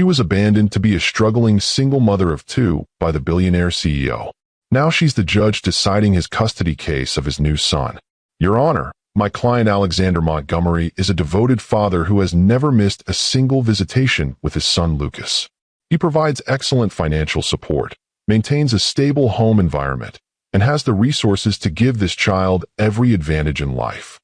She was abandoned to be a struggling single mother of two by the billionaire CEO. Now she's the judge deciding his custody case of his new son. Your Honor, my client Alexander Montgomery is a devoted father who has never missed a single visitation with his son Lucas. He provides excellent financial support, maintains a stable home environment, and has the resources to give this child every advantage in life.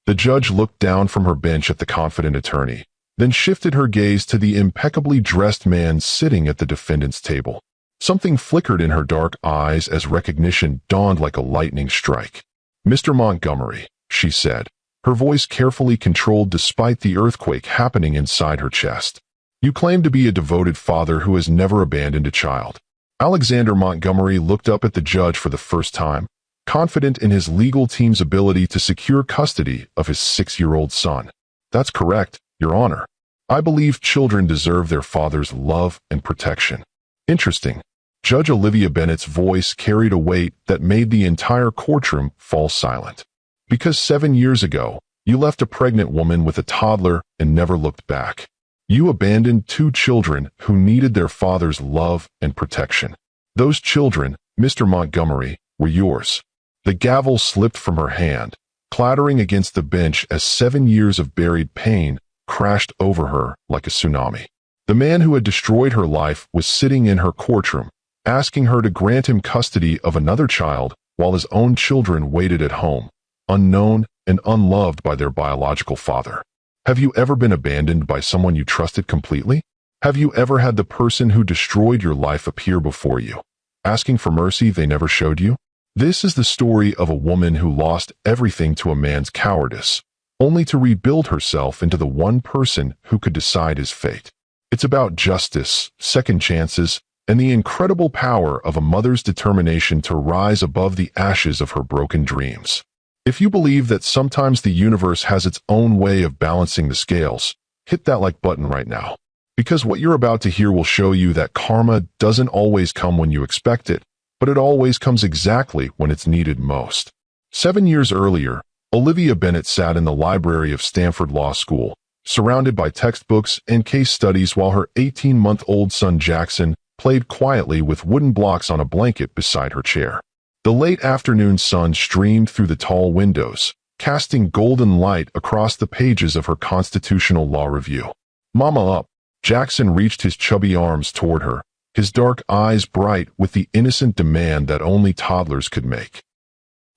The judge looked down from her bench at the confident attorney, then shifted her gaze to the impeccably dressed man sitting at the defendant's table. Something flickered in her dark eyes as recognition dawned like a lightning strike. "Mr. Montgomery," she said, her voice carefully controlled despite the earthquake happening inside her chest. "You claim to be a devoted father who has never abandoned a child." Alexander Montgomery looked up at the judge for the first time, confident in his legal team's ability to secure custody of his 6-year-old son. "That's correct, Your Honor. I believe children deserve their father's love and protection." "Interesting." Judge Olivia Bennett's voice carried a weight that made the entire courtroom fall silent. "Because 7 years ago, you left a pregnant woman with a toddler and never looked back. You abandoned 2 children who needed their father's love and protection. Those children, Mr. Montgomery, were yours." The gavel slipped from her hand, clattering against the bench as 7 years of buried pain crashed over her like a tsunami. The man who had destroyed her life was sitting in her courtroom, asking her to grant him custody of another child while his own children waited at home, unknown and unloved by their biological father. Have you ever been abandoned by someone you trusted completely? Have you ever had the person who destroyed your life appear before you, asking for mercy they never showed you? This is the story of a woman who lost everything to a man's cowardice, only to rebuild herself into the one person who could decide his fate. It's about justice, second chances, and the incredible power of a mother's determination to rise above the ashes of her broken dreams. If you believe that sometimes the universe has its own way of balancing the scales, hit that like button right now. Because what you're about to hear will show you that karma doesn't always come when you expect it, but it always comes exactly when it's needed most. 7 years earlier, Olivia Bennett sat in the library of Stanford Law School, surrounded by textbooks and case studies while her 18-month-old son Jackson played quietly with wooden blocks on a blanket beside her chair. The late afternoon sun streamed through the tall windows, casting golden light across the pages of her constitutional law review. "Mama up." Jackson reached his chubby arms toward her, his dark eyes bright with the innocent demand that only toddlers could make.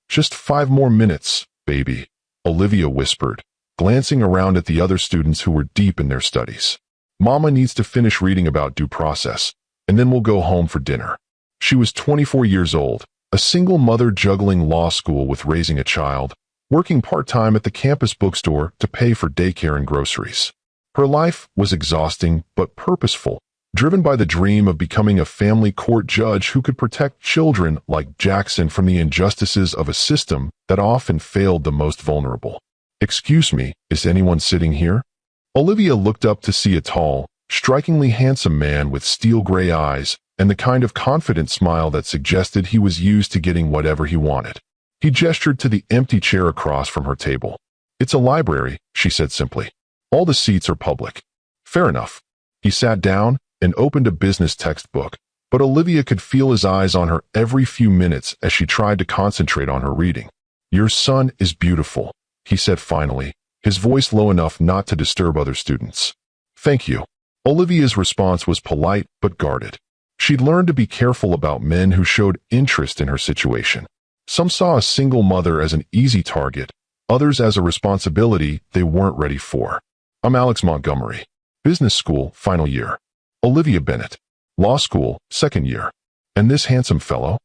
"Just 5 more minutes, baby," Olivia whispered, glancing around at the other students who were deep in their studies. "Mama needs to finish reading about due process, and then we'll go home for dinner." She was 24 years old, a single mother juggling law school with raising a child, working part-time at the campus bookstore to pay for daycare and groceries. Her life was exhausting but purposeful, driven by the dream of becoming a family court judge who could protect children like Jackson from the injustices of a system that often failed the most vulnerable. "Excuse me, is anyone sitting here?" Olivia looked up to see a tall, strikingly handsome man with steel-gray eyes and the kind of confident smile that suggested he was used to getting whatever he wanted. He gestured to the empty chair across from her table. "It's a library," she said simply. "All the seats are public." "Fair enough." He sat down and opened a business textbook, but Olivia could feel his eyes on her every few minutes as she tried to concentrate on her reading. "Your son is beautiful," he said finally, his voice low enough not to disturb other students. "Thank you." Olivia's response was polite but guarded. She'd learned to be careful about men who showed interest in her situation. Some saw a single mother as an easy target, others as a responsibility they weren't ready for. "I'm Alex Montgomery. Business school, final year." "Olivia Bennett. Law school, second year." "And this handsome fellow?"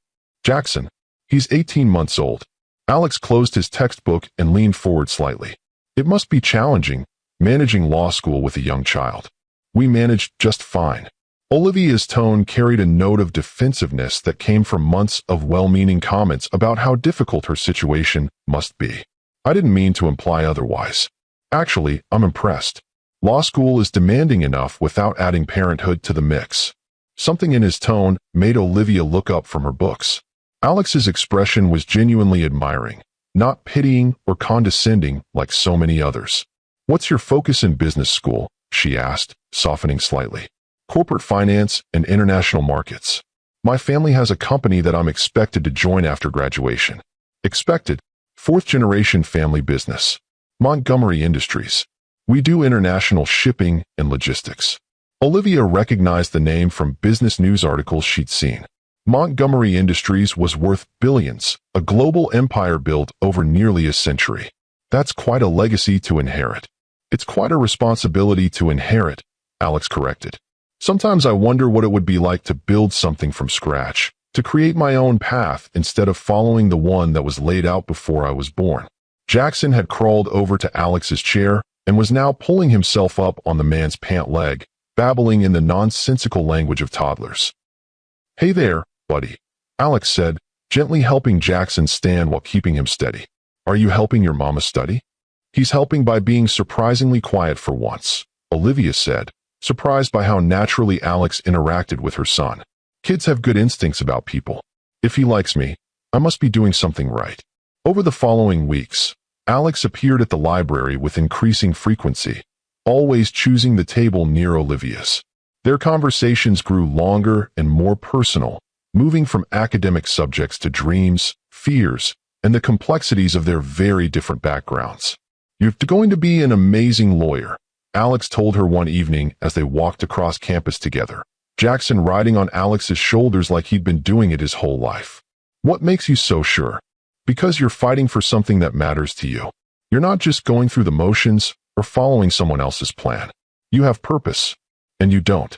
"Jackson. He's 18 months old." Alex closed his textbook and leaned forward slightly. "It must be challenging, managing law school with a young child." "We managed just fine." Olivia's tone carried a note of defensiveness that came from months of well-meaning comments about how difficult her situation must be. "I didn't mean to imply otherwise. Actually, I'm impressed. Law school is demanding enough without adding parenthood to the mix." Something in his tone made Olivia look up from her books. Alex's expression was genuinely admiring, not pitying or condescending like so many others. "What's your focus in business school?" she asked, softening slightly. corporate finance, and international markets. My family has a company that I'm expected to join after graduation. Expected, fourth-generation family business. Montgomery Industries. We do international shipping and logistics. Olivia recognized the name from business news articles she'd seen. Montgomery Industries was worth billions, a global empire built over nearly a century. That's quite a legacy to inherit. It's quite a responsibility to inherit, Alex corrected. Sometimes I wonder what it would be like to build something from scratch, to create my own path instead of following the one that was laid out before I was born. Jackson had crawled over to Alex's chair and was now pulling himself up on the man's pant leg, babbling in the nonsensical language of toddlers. "Hey there, buddy," Alex said, gently helping Jackson stand while keeping him steady. "Are you helping your mama study?" "He's helping by being surprisingly quiet for once," Olivia said, surprised by how naturally Alex interacted with her son. "Kids have good instincts about people. If he likes me, I must be doing something right." Over the following weeks, Alex appeared at the library with increasing frequency, always choosing the table near Olivia's. Their conversations grew longer and more personal, moving from academic subjects to dreams, fears, and the complexities of their very different backgrounds. "You're going to be an amazing lawyer," Alex told her one evening as they walked across campus together, Jackson riding on Alex's shoulders like he'd been doing it his whole life. "What makes you so sure?" "Because you're fighting for something that matters to you. You're not just going through the motions or following someone else's plan. You have purpose, and you don't."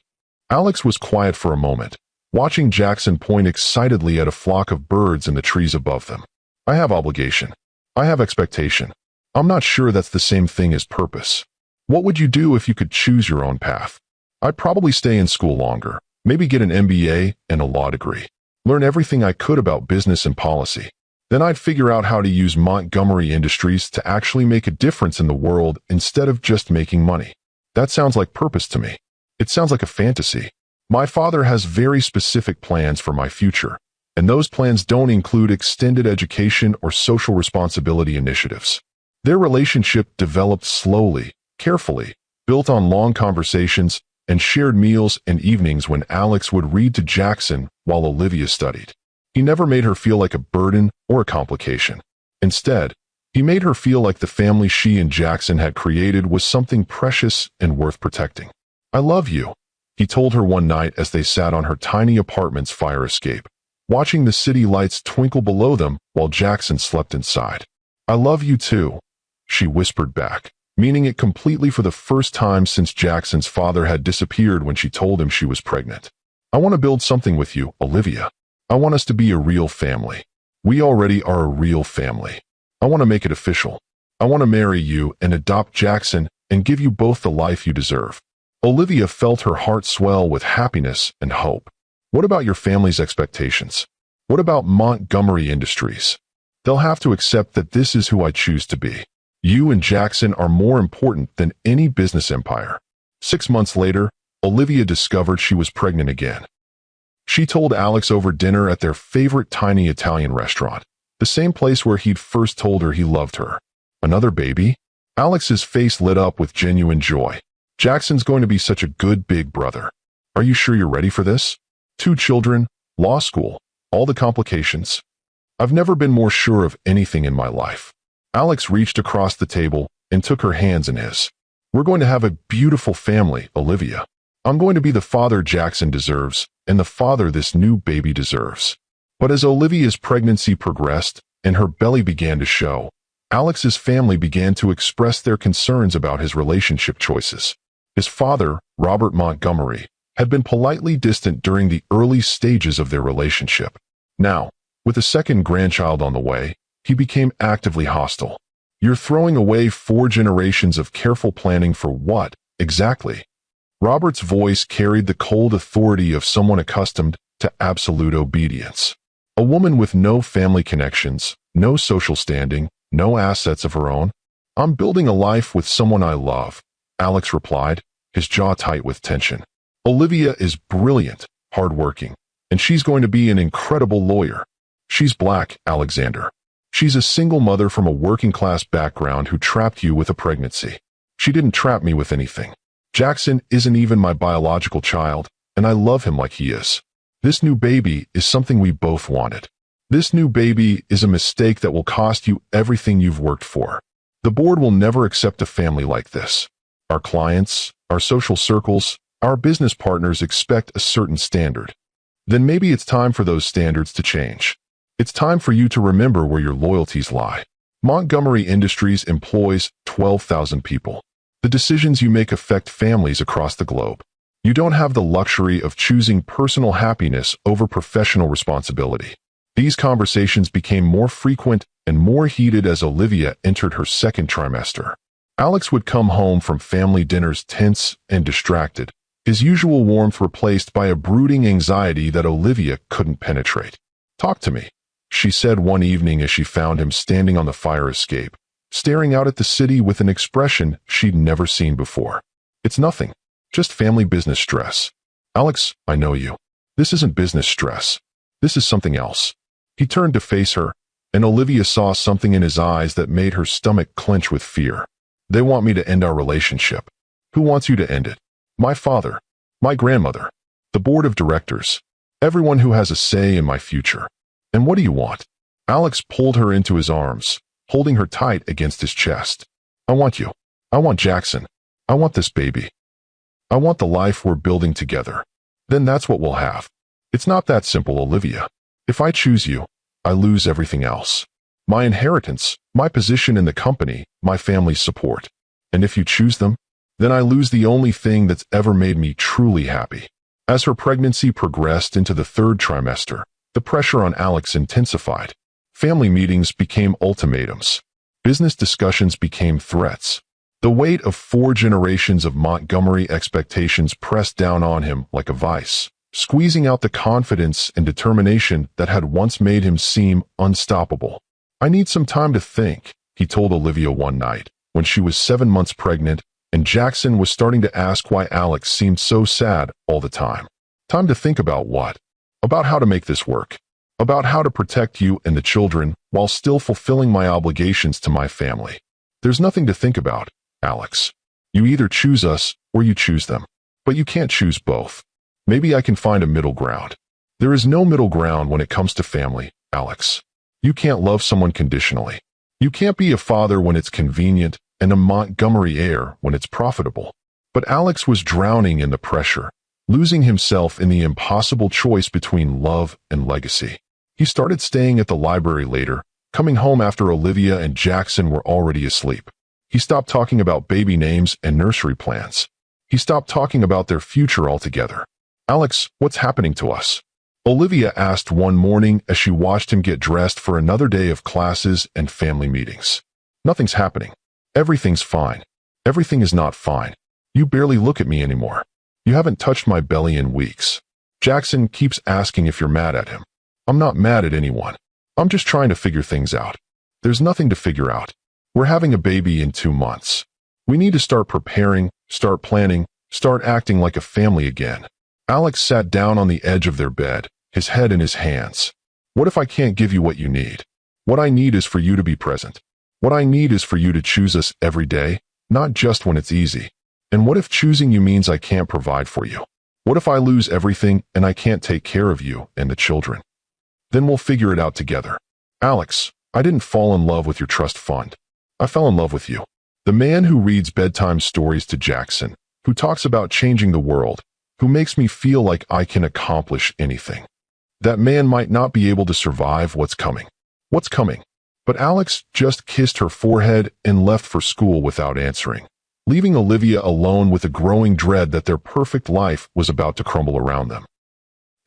Alex was quiet for a moment, watching Jackson point excitedly at a flock of birds in the trees above them. "I have obligation. I have expectation. I'm not sure that's the same thing as purpose." "What would you do if you could choose your own path?" "I'd probably stay in school longer, maybe get an MBA and a law degree. Learn everything I could about business and policy. Then I'd figure out how to use Montgomery Industries to actually make a difference in the world instead of just making money." "That sounds like purpose to me." "It sounds like a fantasy. My father has very specific plans for my future, and those plans don't include extended education or social responsibility initiatives." Their relationship developed slowly, carefully, built on long conversations and shared meals and evenings when Alex would read to Jackson while Olivia studied. He never made her feel like a burden or a complication. Instead, he made her feel like the family she and Jackson had created was something precious and worth protecting. "I love you," he told her one night as they sat on her tiny apartment's fire escape, watching the city lights twinkle below them while Jackson slept inside. "I love you too," she whispered back, meaning it completely for the first time since Jackson's father had disappeared when she told him she was pregnant. "I want to build something with you, Olivia. I want us to be a real family. We already are a real family. I want to make it official. I want to marry you and adopt Jackson and give you both the life you deserve." Olivia felt her heart swell with happiness and hope. "What about your family's expectations? What about Montgomery Industries? They'll have to accept that this is who I choose to be. You and Jackson are more important than any business empire." 6 months later, Olivia discovered she was pregnant again. She told Alex over dinner at their favorite tiny Italian restaurant, the same place where he'd first told her he loved her. "Another baby?" Alex's face lit up with genuine joy. "Jackson's going to be such a good big brother. Are you sure you're ready for this? 2 children, law school, all the complications. I've never been more sure of anything in my life." Alex reached across the table and took her hands in his. "We're going to have a beautiful family, Olivia. I'm going to be the father Jackson deserves and the father this new baby deserves." But as Olivia's pregnancy progressed and her belly began to show, Alex's family began to express their concerns about his relationship choices. His father, Robert Montgomery, had been politely distant during the early stages of their relationship. Now, with a second grandchild on the way, he became actively hostile. "You're throwing away 4 generations of careful planning for what, exactly?" Robert's voice carried the cold authority of someone accustomed to absolute obedience. A woman with no family connections, no social standing, no assets of her own. "I'm building a life with someone I love," Alex replied, his jaw tight with tension. "Olivia is brilliant, hardworking, and she's going to be an incredible lawyer. She's black, Alexander. She's a single mother from a working-class background who trapped you with a pregnancy. She didn't trap me with anything. Jackson isn't even my biological child, and I love him like he is. This new baby is something we both wanted. This new baby is a mistake that will cost you everything you've worked for. The board will never accept a family like this. Our clients, our social circles, our business partners expect a certain standard. Then maybe it's time for those standards to change. It's time for you to remember where your loyalties lie. Montgomery Industries employs 12,000 people. The decisions you make affect families across the globe. You don't have the luxury of choosing personal happiness over professional responsibility. These conversations became more frequent and more heated as Olivia entered her second trimester. Alex would come home from family dinners tense and distracted, his usual warmth replaced by a brooding anxiety that Olivia couldn't penetrate. "Talk to me," she said one evening as she found him standing on the fire escape, staring out at the city with an expression she'd never seen before. "It's nothing. Just family business stress." "Alex, I know you. This isn't business stress. This is something else." He turned to face her, and Olivia saw something in his eyes that made her stomach clench with fear. "They want me to end our relationship." "Who wants you to end it?" "My father, my grandmother, the board of directors, everyone who has a say in my future." "And what do you want?" Alex pulled her into his arms, holding her tight against his chest. "I want you. I want Jackson. I want this baby. I want the life we're building together. Then that's what we'll have." "It's not that simple, Olivia. If I choose you, I lose everything else. My inheritance, my position in the company, my family's support. And if you choose them, then I lose the only thing that's ever made me truly happy." As her pregnancy progressed into the third trimester, the pressure on Alex intensified. Family meetings became ultimatums. Business discussions became threats. The weight of 4 generations of Montgomery expectations pressed down on him like a vice, squeezing out the confidence and determination that had once made him seem unstoppable. "I need some time to think," he told Olivia one night, when she was 7 months pregnant, and Jackson was starting to ask why Alex seemed so sad all the time. "Time to think about what?" "About how to make this work. About how to protect you and the children while still fulfilling my obligations to my family." "There's nothing to think about, Alex. You either choose us or you choose them. But you can't choose both. Maybe I can find a middle ground." "There is no middle ground when it comes to family, Alex. You can't love someone conditionally. You can't be a father when it's convenient and a Montgomery heir when it's profitable." But Alex was drowning in the pressure, losing himself in the impossible choice between love and legacy. He started staying at the library later, coming home after Olivia and Jackson were already asleep. He stopped talking about baby names and nursery plans. He stopped talking about their future altogether. "Alex, what's happening to us?" Olivia asked one morning as she watched him get dressed for another day of classes and family meetings. "Nothing's happening. Everything's fine." "Everything is not fine. You barely look at me anymore. You haven't touched my belly in weeks. Jackson keeps asking if you're mad at him." "I'm not mad at anyone. I'm just trying to figure things out." "There's nothing to figure out. We're having a baby in 2 months. We need to start preparing, start planning, start acting like a family again." Alex sat down on the edge of their bed, his head in his hands. "What if I can't give you what you need? What I need is for you to be present. What I need is for you to choose us every day, not just when it's easy. And what if choosing you means I can't provide for you? What if I lose everything and I can't take care of you and the children? Then we'll figure it out together." "Alex, I didn't fall in love with your trust fund. I fell in love with you. The man who reads bedtime stories to Jackson, who talks about changing the world, who makes me feel like I can accomplish anything. That man might not be able to survive what's coming." "What's coming?" But Alex just kissed her forehead and left for school without answering, leaving Olivia alone with a growing dread that their perfect life was about to crumble around them.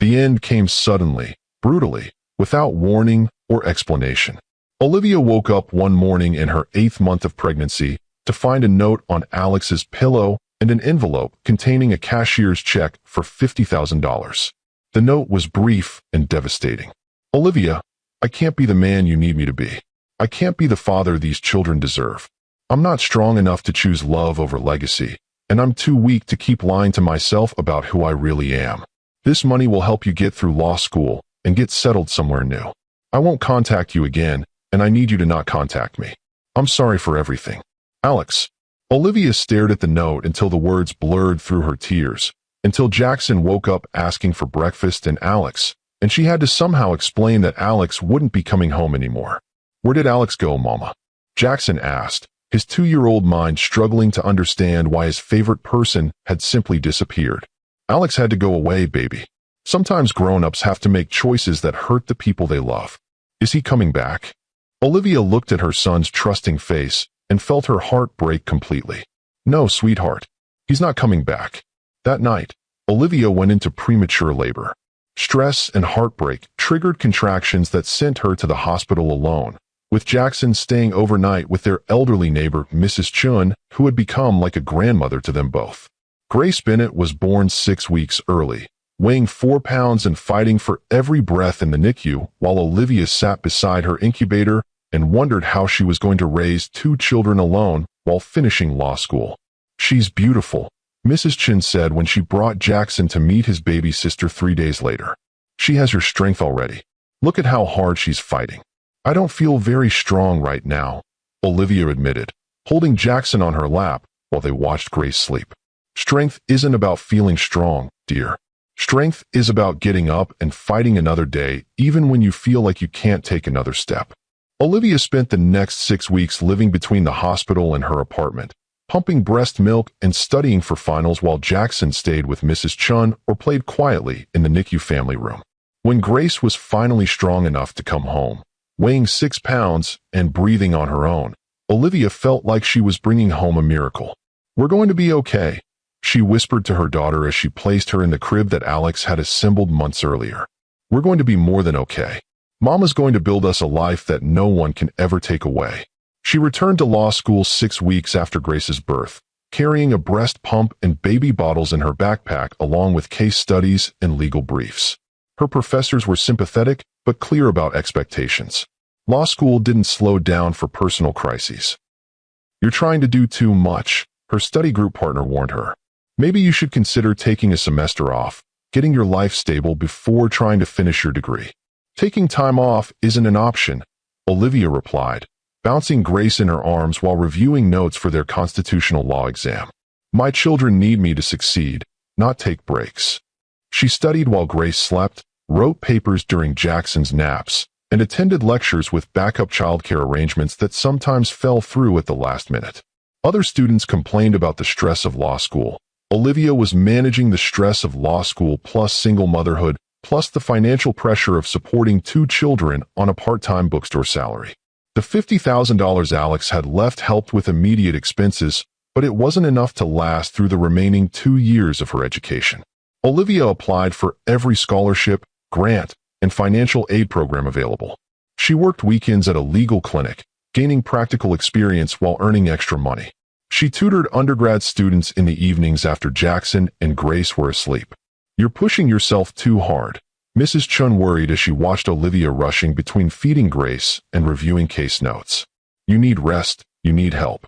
The end came suddenly, brutally, without warning or explanation. Olivia woke up one morning in her 8th month of pregnancy to find a note on Alex's pillow and an envelope containing a cashier's check for $50,000. The note was brief and devastating. "Olivia, I can't be the man you need me to be. I can't be the father these children deserve. I'm not strong enough to choose love over legacy, and I'm too weak to keep lying to myself about who I really am. This money will help you get through law school and get settled somewhere new. I won't contact you again, and I need you to not contact me. I'm sorry for everything. Alex." Olivia stared at the note until the words blurred through her tears, until Jackson woke up asking for breakfast and Alex, and she had to somehow explain that Alex wouldn't be coming home anymore. "Where did Alex go, Mama?" Jackson asked, his 2-year-old mind struggling to understand why his favorite person had simply disappeared. "Alex had to go away, baby. Sometimes grown-ups have to make choices that hurt the people they love. Is he coming back?" Olivia looked at her son's trusting face and felt her heart break completely. "No, sweetheart. He's not coming back." That night, Olivia went into premature labor. Stress and heartbreak triggered contractions that sent her to the hospital alone, with Jackson staying overnight with their elderly neighbor, Mrs. Chun, who had become like a grandmother to them both. Grace Bennett was born 6 weeks early, weighing 4 pounds and fighting for every breath in the NICU, while Olivia sat beside her incubator and wondered how she was going to raise 2 children alone while finishing law school. "She's beautiful," Mrs. Chin said when she brought Jackson to meet his baby sister 3 days later. "She has your strength already. Look at how hard she's fighting." "I don't feel very strong right now," Olivia admitted, holding Jackson on her lap while they watched Grace sleep. "Strength isn't about feeling strong, dear. Strength is about getting up and fighting another day even when you feel like you can't take another step." Olivia spent the next 6 weeks living between the hospital and her apartment, pumping breast milk and studying for finals while Jackson stayed with Mrs. Chun or played quietly in the NICU family room. When Grace was finally strong enough to come home, weighing 6 pounds and breathing on her own, Olivia felt like she was bringing home a miracle. "We're going to be okay," she whispered to her daughter as she placed her in the crib that Alex had assembled months earlier. "We're going to be more than okay. Mama's going to build us a life that no one can ever take away." She returned to law school 6 weeks after Grace's birth, carrying a breast pump and baby bottles in her backpack along with case studies and legal briefs. Her professors were sympathetic but clear about expectations. Law school didn't slow down for personal crises. "You're trying to do too much," her study group partner warned her. "Maybe you should consider taking a semester off, getting your life stable before trying to finish your degree." "Taking time off isn't an option," Olivia replied, bouncing Grace in her arms while reviewing notes for their constitutional law exam. "My children need me to succeed, not take breaks." She studied while Grace slept, wrote papers during Jackson's naps, and attended lectures with backup childcare arrangements that sometimes fell through at the last minute. Other students complained about the stress of law school. Olivia was managing the stress of law school plus single motherhood, plus the financial pressure of supporting 2 children on a part-time bookstore salary. The $50,000 Alex had left helped with immediate expenses, but it wasn't enough to last through the remaining 2 years of her education. Olivia applied for every scholarship, grant, and financial aid program available. She worked weekends at a legal clinic, gaining practical experience while earning extra money. She tutored undergrad students in the evenings after Jackson and Grace were asleep. "You're pushing yourself too hard," Mrs. Chun worried as she watched Olivia rushing between feeding Grace and reviewing case notes. "You need rest, you need help."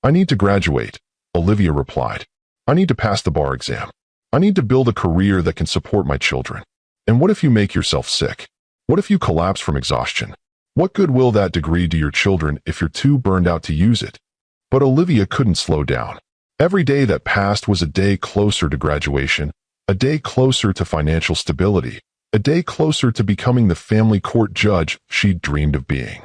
"I need to graduate," Olivia replied. "I need to pass the bar exam. I need to build a career that can support my children." "And what if you make yourself sick? What if you collapse from exhaustion? What good will that degree do your children if you're too burned out to use it?" But Olivia couldn't slow down. Every day that passed was a day closer to graduation, a day closer to financial stability, a day closer to becoming the family court judge she'd dreamed of being.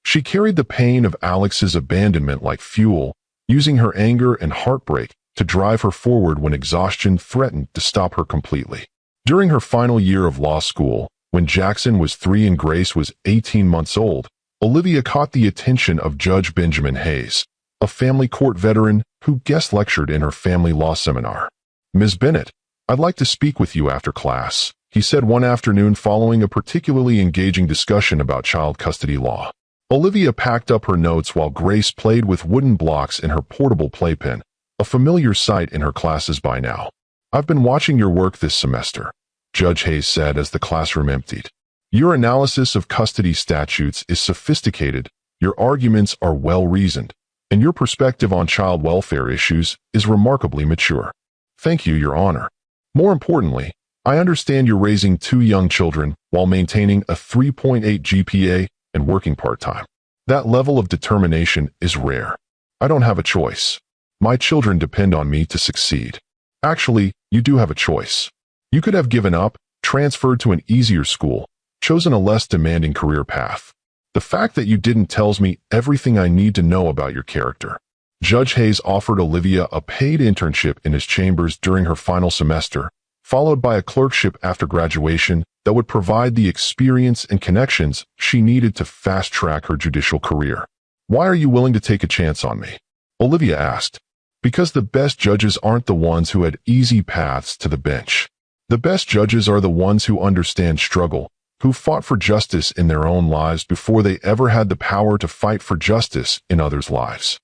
She carried the pain of Alex's abandonment like fuel, using her anger and heartbreak to drive her forward when exhaustion threatened to stop her completely. During her final year of law school, when Jackson was 3 and Grace was 18 months old, Olivia caught the attention of Judge Benjamin Hayes, a family court veteran who guest lectured in her family law seminar. "Ms. Bennett, I'd like to speak with you after class," he said one afternoon following a particularly engaging discussion about child custody law. Olivia packed up her notes while Grace played with wooden blocks in her portable playpen, a familiar sight in her classes by now. "I've been watching your work this semester," Judge Hayes said as the classroom emptied. "Your analysis of custody statutes is sophisticated, your arguments are well-reasoned, and your perspective on child welfare issues is remarkably mature. Thank you, Your Honor. More importantly, I understand you're raising 2 young children while maintaining a 3.8 GPA and working part-time. That level of determination is rare. I don't have a choice." My children depend on me to succeed. Actually, you do have a choice. You could have given up, transferred to an easier school, chosen a less demanding career path. The fact that you didn't tells me everything I need to know about your character. Judge Hayes offered Olivia a paid internship in his chambers during her final semester, followed by a clerkship after graduation that would provide the experience and connections she needed to fast-track her judicial career. Why are you willing to take a chance on me? Olivia asked. Because the best judges aren't the ones who had easy paths to the bench. The best judges are the ones who understand struggle, who fought for justice in their own lives before they ever had the power to fight for justice in others' lives.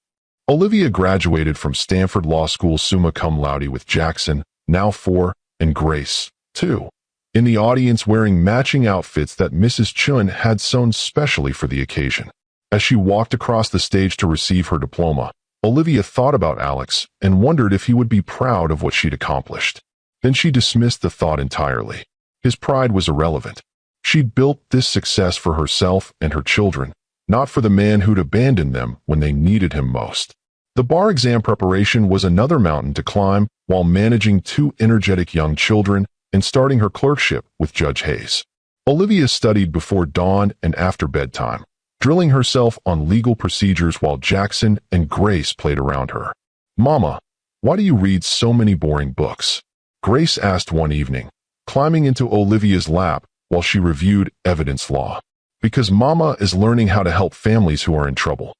Olivia graduated from Stanford Law School summa cum laude with Jackson, now 4, and Grace, 2, in the audience wearing matching outfits that Mrs. Chun had sewn specially for the occasion. As she walked across the stage to receive her diploma, Olivia thought about Alex and wondered if he would be proud of what she'd accomplished. Then she dismissed the thought entirely. His pride was irrelevant. She'd built this success for herself and her children, not for the man who'd abandoned them when they needed him most. The bar exam preparation was another mountain to climb while managing 2 energetic young children and starting her clerkship with Judge Hayes. Olivia studied before dawn and after bedtime, drilling herself on legal procedures while Jackson and Grace played around her. "Mama, why do you read so many boring books?" Grace asked one evening, climbing into Olivia's lap while she reviewed evidence law. "Because Mama is learning how to help families who are in trouble.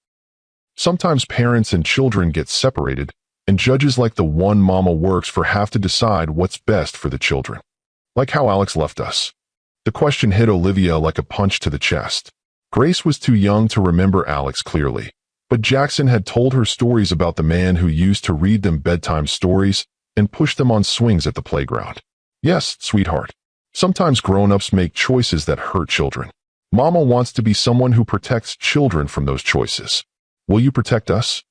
Sometimes parents and children get separated, and judges like the one Mama works for have to decide what's best for the children. Like how Alex left us." The question hit Olivia like a punch to the chest. Grace was too young to remember Alex clearly, but Jackson had told her stories about the man who used to read them bedtime stories and push them on swings at the playground. "Yes, sweetheart. Sometimes grown-ups make choices that hurt children. Mama wants to be someone who protects children from those choices. Will you protect us?"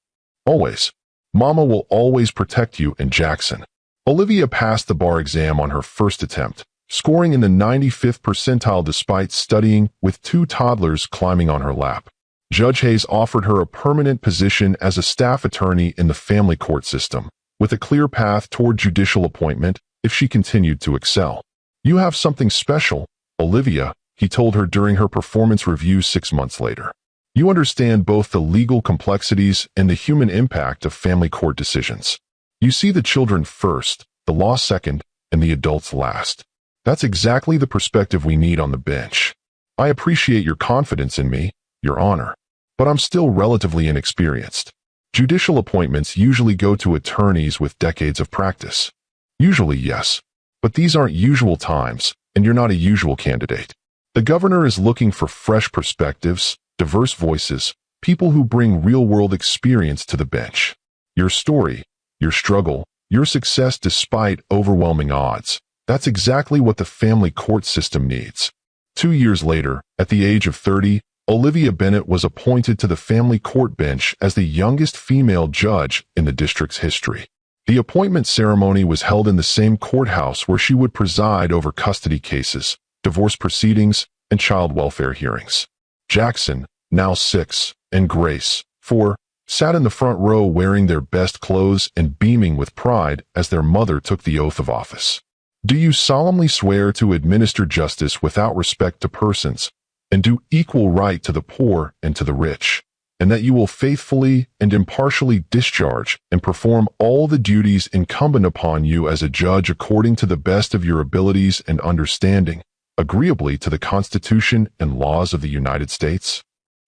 "Always. Mama will always protect you and Jackson." Olivia passed the bar exam on her first attempt, scoring in the 95th percentile despite studying with 2 toddlers climbing on her lap. Judge Hayes offered her a permanent position as a staff attorney in the family court system, with a clear path toward judicial appointment if she continued to excel. "You have something special, Olivia," he told her during her performance review 6 months later. "You understand both the legal complexities and the human impact of family court decisions. You see the children first, the law second, and the adults last. That's exactly the perspective we need on the bench. I appreciate your confidence in me, Your Honor, but I'm still relatively inexperienced. Judicial appointments usually go to attorneys with decades of practice." "Usually, yes, but these aren't usual times, and you're not a usual candidate. The governor is looking for fresh perspectives, diverse voices, people who bring real-world experience to the bench. Your story, your struggle, your success despite overwhelming odds, that's exactly what the family court system needs." 2 years later, at the age of 30, Olivia Bennett was appointed to the family court bench as the youngest female judge in the district's history. The appointment ceremony was held in the same courthouse where she would preside over custody cases, divorce proceedings, and child welfare hearings. Jackson, now 6, and Grace, 4, sat in the front row wearing their best clothes and beaming with pride as their mother took the oath of office. "Do you solemnly swear to administer justice without respect to persons, and do equal right to the poor and to the rich, and that you will faithfully and impartially discharge and perform all the duties incumbent upon you as a judge according to the best of your abilities and understanding, agreeably to the Constitution and laws of the United States?"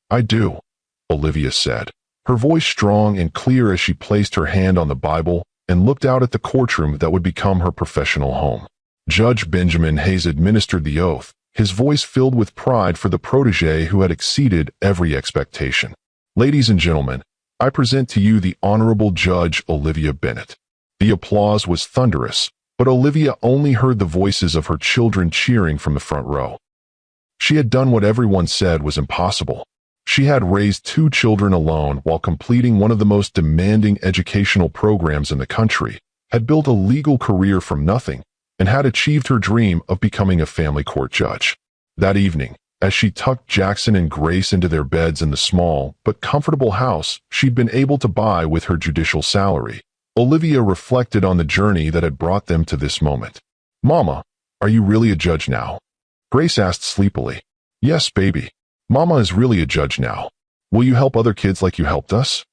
"I do," Olivia said, her voice strong and clear as she placed her hand on the Bible and looked out at the courtroom that would become her professional home. Judge Benjamin Hayes administered the oath, his voice filled with pride for the protege who had exceeded every expectation. "Ladies and gentlemen, I present to you the Honorable Judge Olivia Bennett." The applause was thunderous, but Olivia only heard the voices of her children cheering from the front row. She had done what everyone said was impossible. She had raised 2 children alone while completing one of the most demanding educational programs in the country, had built a legal career from nothing, and had achieved her dream of becoming a family court judge. That evening, As she tucked Jackson and Grace into their beds in the small but comfortable house she'd been able to buy with her judicial salary, Olivia reflected on the journey that had brought them to this moment. "Mama, are you really a judge now?" Grace asked sleepily. "Yes, baby. Mama is really a judge now. Will you help other kids like you helped us?"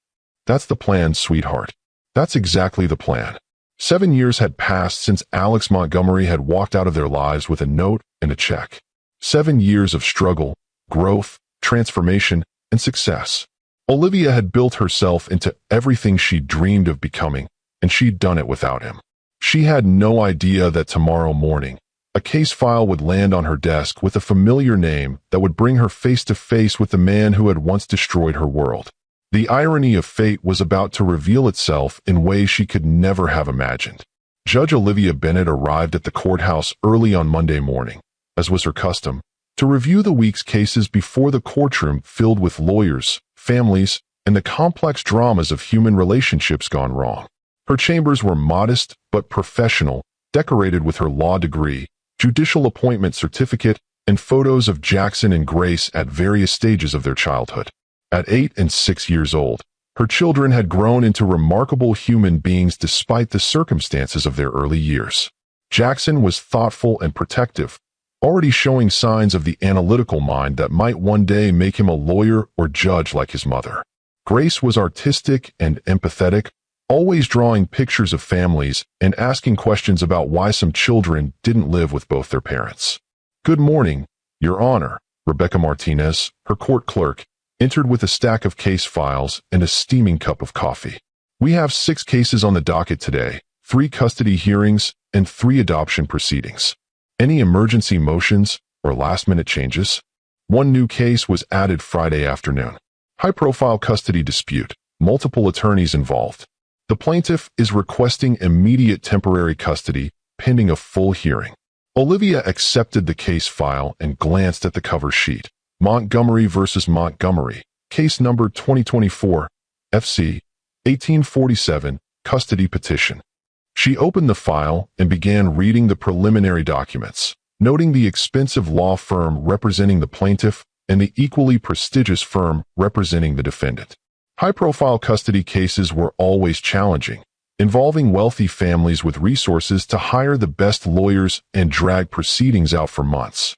"That's the plan, sweetheart. That's exactly the plan." 7 years had passed since Alex Montgomery had walked out of their lives with a note and a check. 7 years of struggle, growth, transformation, and success. Olivia had built herself into everything she dreamed of becoming, and she'd done it without him. She had no idea that tomorrow morning, a case file would land on her desk with a familiar name that would bring her face to face with the man who had once destroyed her world. The irony of fate was about to reveal itself in ways she could never have imagined. Judge Olivia Bennett arrived at the courthouse early on Monday morning, as was her custom, to review the week's cases before the courtroom filled with lawyers, families, and the complex dramas of human relationships gone wrong. Her chambers were modest but professional, decorated with her law degree, judicial appointment certificate, and photos of Jackson and Grace at various stages of their childhood. At 8 and 6 years old, her children had grown into remarkable human beings despite the circumstances of their early years. Jackson was thoughtful and protective, already showing signs of the analytical mind that might one day make him a lawyer or judge like his mother. Grace was artistic and empathetic, always drawing pictures of families and asking questions about why some children didn't live with both their parents. "Good morning, Your Honor." Rebecca Martinez, her court clerk, entered with a stack of case files and a steaming cup of coffee. "We have 6 cases on the docket today, 3 custody hearings, and 3 adoption proceedings. Any emergency motions or last-minute changes?" One new case was added Friday afternoon. High-profile custody dispute, multiple attorneys involved. The plaintiff is requesting immediate temporary custody pending a full hearing. Olivia accepted the case file and glanced at the cover sheet. Montgomery versus Montgomery, case number 2024, FC, 1847, custody petition. She opened the file and began reading the preliminary documents, noting the expensive law firm representing the plaintiff and the equally prestigious firm representing the defendant. High-profile custody cases were always challenging, involving wealthy families with resources to hire the best lawyers and drag proceedings out for months.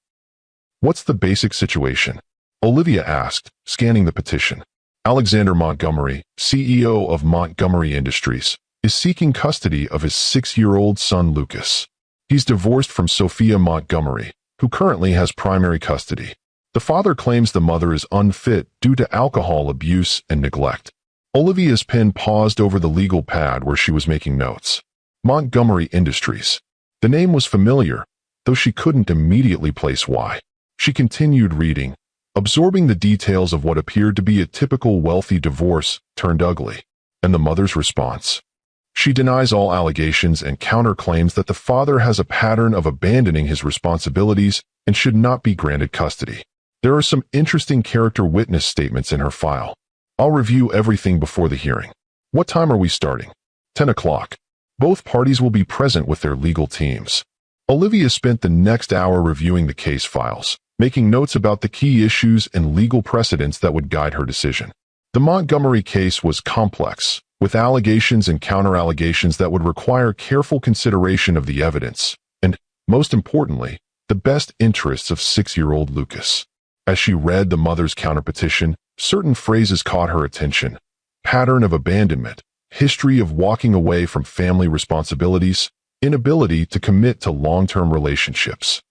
"What's the basic situation?" Olivia asked, scanning the petition. "Alexander Montgomery, CEO of Montgomery Industries, is seeking custody of his 6-year-old son Lucas. He's divorced from Sophia Montgomery, who currently has primary custody. The father claims the mother is unfit due to alcohol abuse and neglect." Olivia's pen paused over the legal pad where she was making notes. Montgomery Industries. The name was familiar, though she couldn't immediately place why. She continued reading, absorbing the details of what appeared to be a typical wealthy divorce turned ugly, and the mother's response. She denies all allegations and counterclaims that the father has a pattern of abandoning his responsibilities and should not be granted custody. There are some interesting character witness statements in her file. I'll review everything before the hearing. What time are we starting? 10 o'clock. Both parties will be present with their legal teams. Olivia spent the next hour reviewing the case files, making notes about the key issues and legal precedents that would guide her decision. The Montgomery case was complex, with allegations and counter-allegations that would require careful consideration of the evidence, and, most importantly, the best interests of 6-year-old Lucas. As she read the mother's counterpetition, certain phrases caught her attention. Pattern of abandonment, history of walking away from family responsibilities, inability to commit to long-term relationships.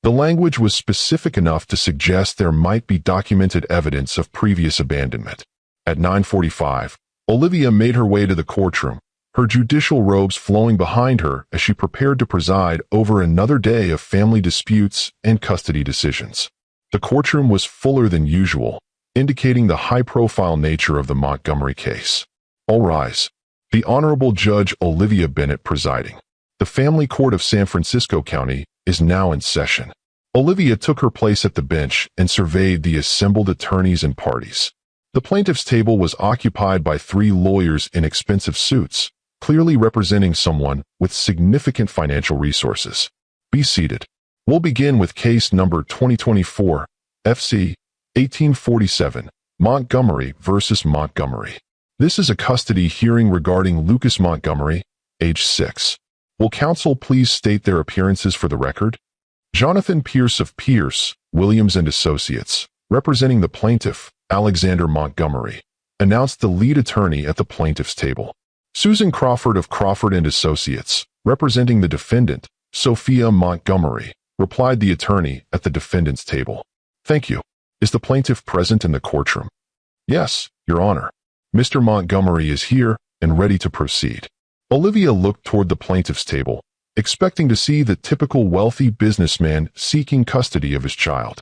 The language was specific enough to suggest there might be documented evidence of previous abandonment. At 9:45, Olivia made her way to the courtroom, her judicial robes flowing behind her as she prepared to preside over another day of family disputes and custody decisions. The courtroom was fuller than usual, indicating the high-profile nature of the Montgomery case. All rise. The Honorable Judge Olivia Bennett presiding. The Family Court of San Francisco County is now in session. Olivia took her place at the bench and surveyed the assembled attorneys and parties. The plaintiff's table was occupied by 3 lawyers in expensive suits, clearly representing someone with significant financial resources. Be seated. We'll begin with case number 2024, FC 1847, Montgomery versus Montgomery. This is a custody hearing regarding Lucas Montgomery, age 6. Will counsel please state their appearances for the record? Jonathan Pierce of Pierce, Williams and Associates, representing the plaintiff, Alexander Montgomery, announced the lead attorney at the plaintiff's table. Susan Crawford of Crawford and Associates, representing the defendant, Sophia Montgomery, replied the attorney at the defendant's table. Thank you. Is the plaintiff present in the courtroom? Yes, Your Honor. Mr. Montgomery is here and ready to proceed. Olivia looked toward the plaintiff's table, expecting to see the typical wealthy businessman seeking custody of his child.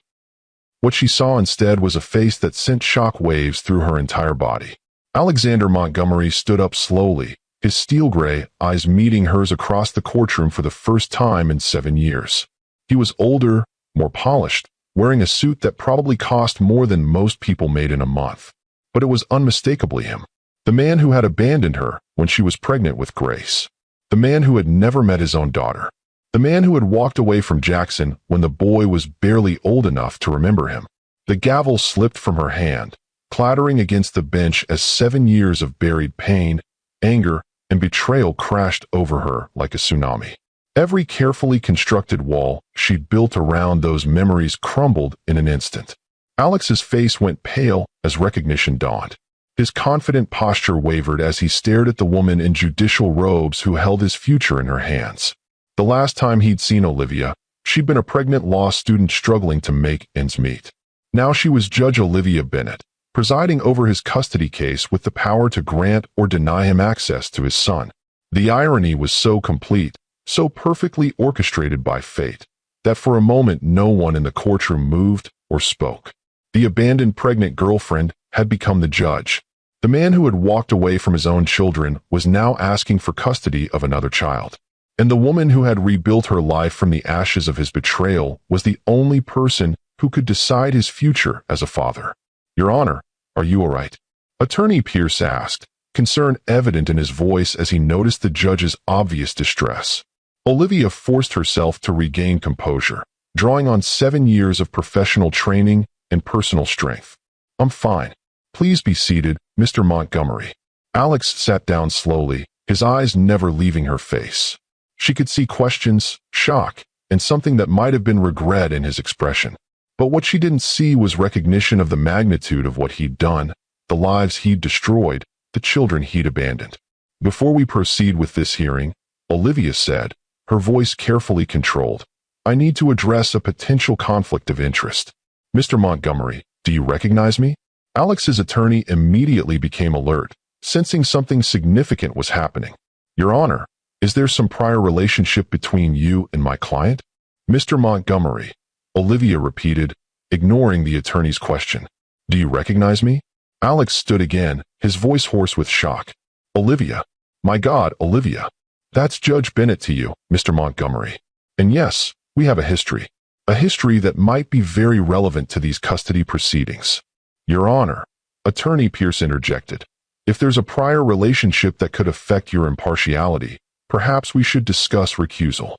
What she saw instead was a face that sent shock waves through her entire body. Alexander Montgomery stood up slowly, his steel-gray eyes meeting hers across the courtroom for the first time in 7 years. He was older, more polished, wearing a suit that probably cost more than most people made in a month. But it was unmistakably him. The man who had abandoned her when she was pregnant with Grace. The man who had never met his own daughter. The man who had walked away from Jackson when the boy was barely old enough to remember him. The gavel slipped from her hand, clattering against the bench as 7 years of buried pain, anger, and betrayal crashed over her like a tsunami. Every carefully constructed wall she'd built around those memories crumbled in an instant. Alex's face went pale as recognition dawned. His confident posture wavered as he stared at the woman in judicial robes who held his future in her hands. The last time he'd seen Olivia, she'd been a pregnant law student struggling to make ends meet. Now she was Judge Olivia Bennett, presiding over his custody case with the power to grant or deny him access to his son. The irony was so complete, so perfectly orchestrated by fate, that for a moment no one in the courtroom moved or spoke. The abandoned pregnant girlfriend had become the judge. The man who had walked away from his own children was now asking for custody of another child. And the woman who had rebuilt her life from the ashes of his betrayal was the only person who could decide his future as a father. Your Honor, are you all right? Attorney Pierce asked, concern evident in his voice as he noticed the judge's obvious distress. Olivia forced herself to regain composure, drawing on 7 years of professional training and personal strength. I'm fine. Please be seated, Mr. Montgomery. Alex sat down slowly, his eyes never leaving her face. She could see questions, shock, and something that might have been regret in his expression. But what she didn't see was recognition of the magnitude of what he'd done, the lives he'd destroyed, the children he'd abandoned. Before we proceed with this hearing, Olivia said, her voice carefully controlled, I need to address a potential conflict of interest. Mr. Montgomery, do you recognize me? Alex's attorney immediately became alert, sensing something significant was happening. Your Honor, is there some prior relationship between you and my client? Mr. Montgomery, Olivia repeated, ignoring the attorney's question. Do you recognize me? Alex stood again, his voice hoarse with shock. Olivia. My God, Olivia. That's Judge Bennett to you, Mr. Montgomery. And yes, we have a history. A history that might be very relevant to these custody proceedings. Your Honor, Attorney Pierce interjected. If there's a prior relationship that could affect your impartiality, perhaps we should discuss recusal.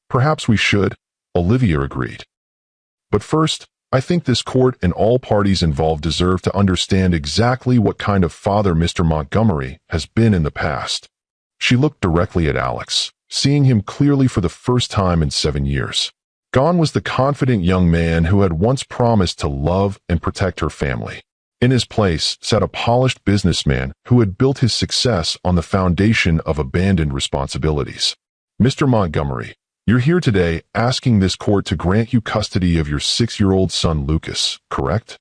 Perhaps we should, Olivia agreed. But first, I think this court and all parties involved deserve to understand exactly what kind of father Mr. Montgomery has been in the past. She looked directly at Alex, seeing him clearly for the first time in 7 years. Gone was the confident young man who had once promised to love and protect her family. In his place sat a polished businessman who had built his success on the foundation of abandoned responsibilities. Mr. Montgomery, you're here today asking this court to grant you custody of your 6-year-old son Lucas, correct?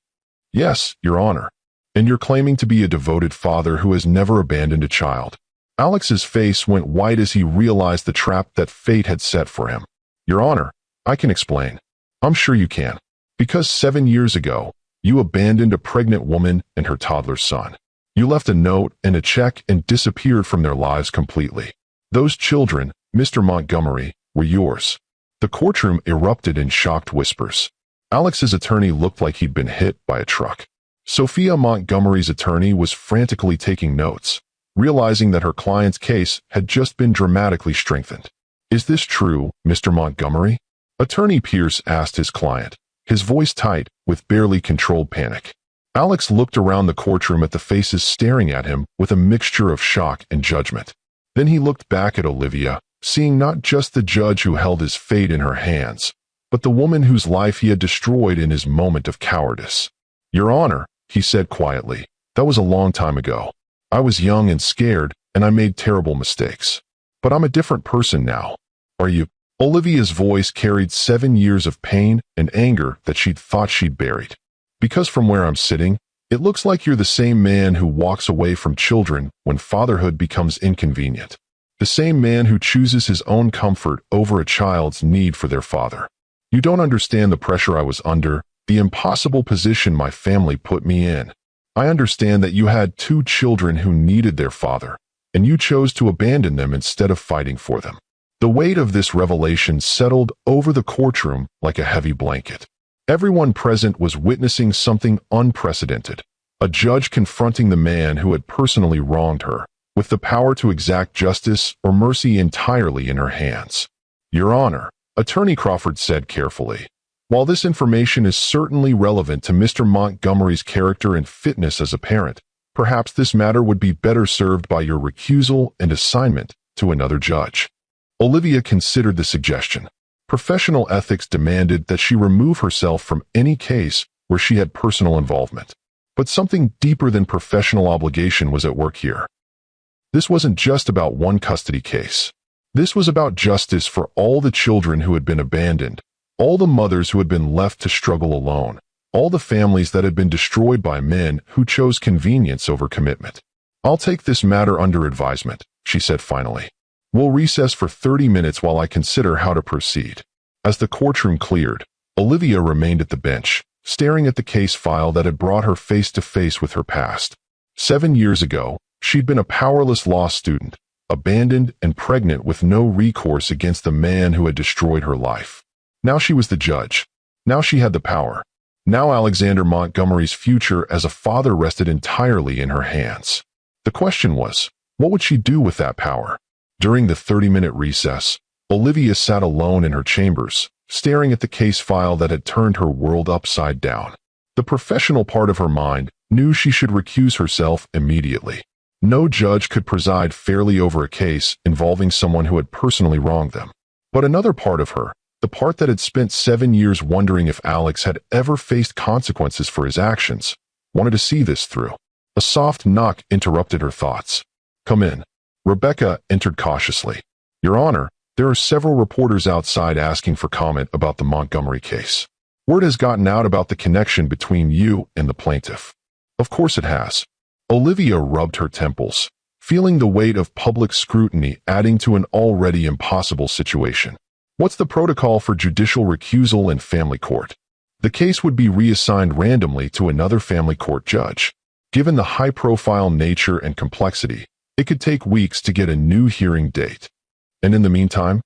Yes, Your Honor. And you're claiming to be a devoted father who has never abandoned a child. Alex's face went white as he realized the trap that fate had set for him. Your Honor, I can explain. I'm sure you can. Because 7 years ago, you abandoned a pregnant woman and her toddler son. You left a note and a check and disappeared from their lives completely. Those children, Mr. Montgomery, were yours. The courtroom erupted in shocked whispers. Alex's attorney looked like he'd been hit by a truck. Sophia Montgomery's attorney was frantically taking notes, realizing that her client's case had just been dramatically strengthened. Is this true, Mr. Montgomery? Attorney Pierce asked his client, his voice tight, with barely controlled panic. Alex looked around the courtroom at the faces staring at him with a mixture of shock and judgment. Then he looked back at Olivia, seeing not just the judge who held his fate in her hands, but the woman whose life he had destroyed in his moment of cowardice. "Your Honor," he said quietly, "that was a long time ago. I was young and scared, and I made terrible mistakes. But I'm a different person now. Are you?" Olivia's voice carried 7 years of pain and anger that she'd thought she'd buried. "Because from where I'm sitting, it looks like you're the same man who walks away from children when fatherhood becomes inconvenient. The same man who chooses his own comfort over a child's need for their father. You don't understand the pressure I was under, the impossible position my family put me in. I understand that you had 2 children who needed their father, and you chose to abandon them instead of fighting for them." The weight of this revelation settled over the courtroom like a heavy blanket. Everyone present was witnessing something unprecedented, a judge confronting the man who had personally wronged her, with the power to exact justice or mercy entirely in her hands. "Your Honor," Attorney Crawford said carefully, "while this information is certainly relevant to Mr. Montgomery's character and fitness as a parent, perhaps this matter would be better served by your recusal and assignment to another judge." Olivia considered the suggestion. Professional ethics demanded that she remove herself from any case where she had personal involvement. But something deeper than professional obligation was at work here. This wasn't just about one custody case. This was about justice for all the children who had been abandoned, all the mothers who had been left to struggle alone, all the families that had been destroyed by men who chose convenience over commitment. "I'll take this matter under advisement," she said finally. "We'll recess for 30 minutes while I consider how to proceed." As the courtroom cleared, Olivia remained at the bench, staring at the case file that had brought her face to face with her past. 7 years ago, she'd been a powerless law student, abandoned and pregnant with no recourse against the man who had destroyed her life. Now she was the judge. Now she had the power. Now Alexander Montgomery's future as a father rested entirely in her hands. The question was, what would she do with that power? During the 30-minute recess, Olivia sat alone in her chambers, staring at the case file that had turned her world upside down. The professional part of her mind knew she should recuse herself immediately. No judge could preside fairly over a case involving someone who had personally wronged them. But another part of her, the part that had spent 7 years wondering if Alex had ever faced consequences for his actions, wanted to see this through. A soft knock interrupted her thoughts. "Come in." Rebecca entered cautiously. "Your Honor, there are several reporters outside asking for comment about the Montgomery case. Word has gotten out about the connection between you and the plaintiff." "Of course it has." Olivia rubbed her temples, feeling the weight of public scrutiny adding to an already impossible situation. "What's the protocol for judicial recusal in family court?" The case would be reassigned randomly to another family court judge. Given the high-profile nature and complexity, it could take weeks to get a new hearing date. And in the meantime,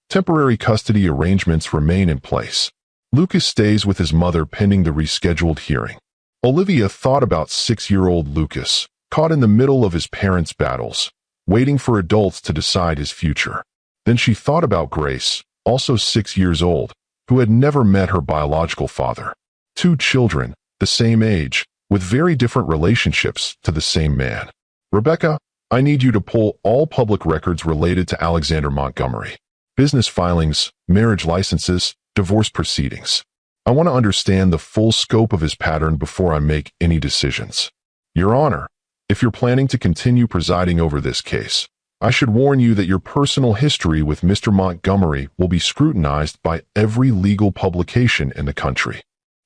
temporary custody arrangements remain in place. Lucas stays with his mother pending the rescheduled hearing. Olivia thought about 6-year-old Lucas, caught in the middle of his parents' battles, waiting for adults to decide his future. Then she thought about Grace, also 6 years old, who had never met her biological father. 2 children, the same age, with very different relationships to the same man. "Rebecca, I need you to pull all public records related to Alexander Montgomery. Business filings, marriage licenses, divorce proceedings. I want to understand the full scope of his pattern before I make any decisions. Your Honor, if you're planning to continue presiding over this case, I should warn you that your personal history with Mr. Montgomery will be scrutinized by every legal publication in the country.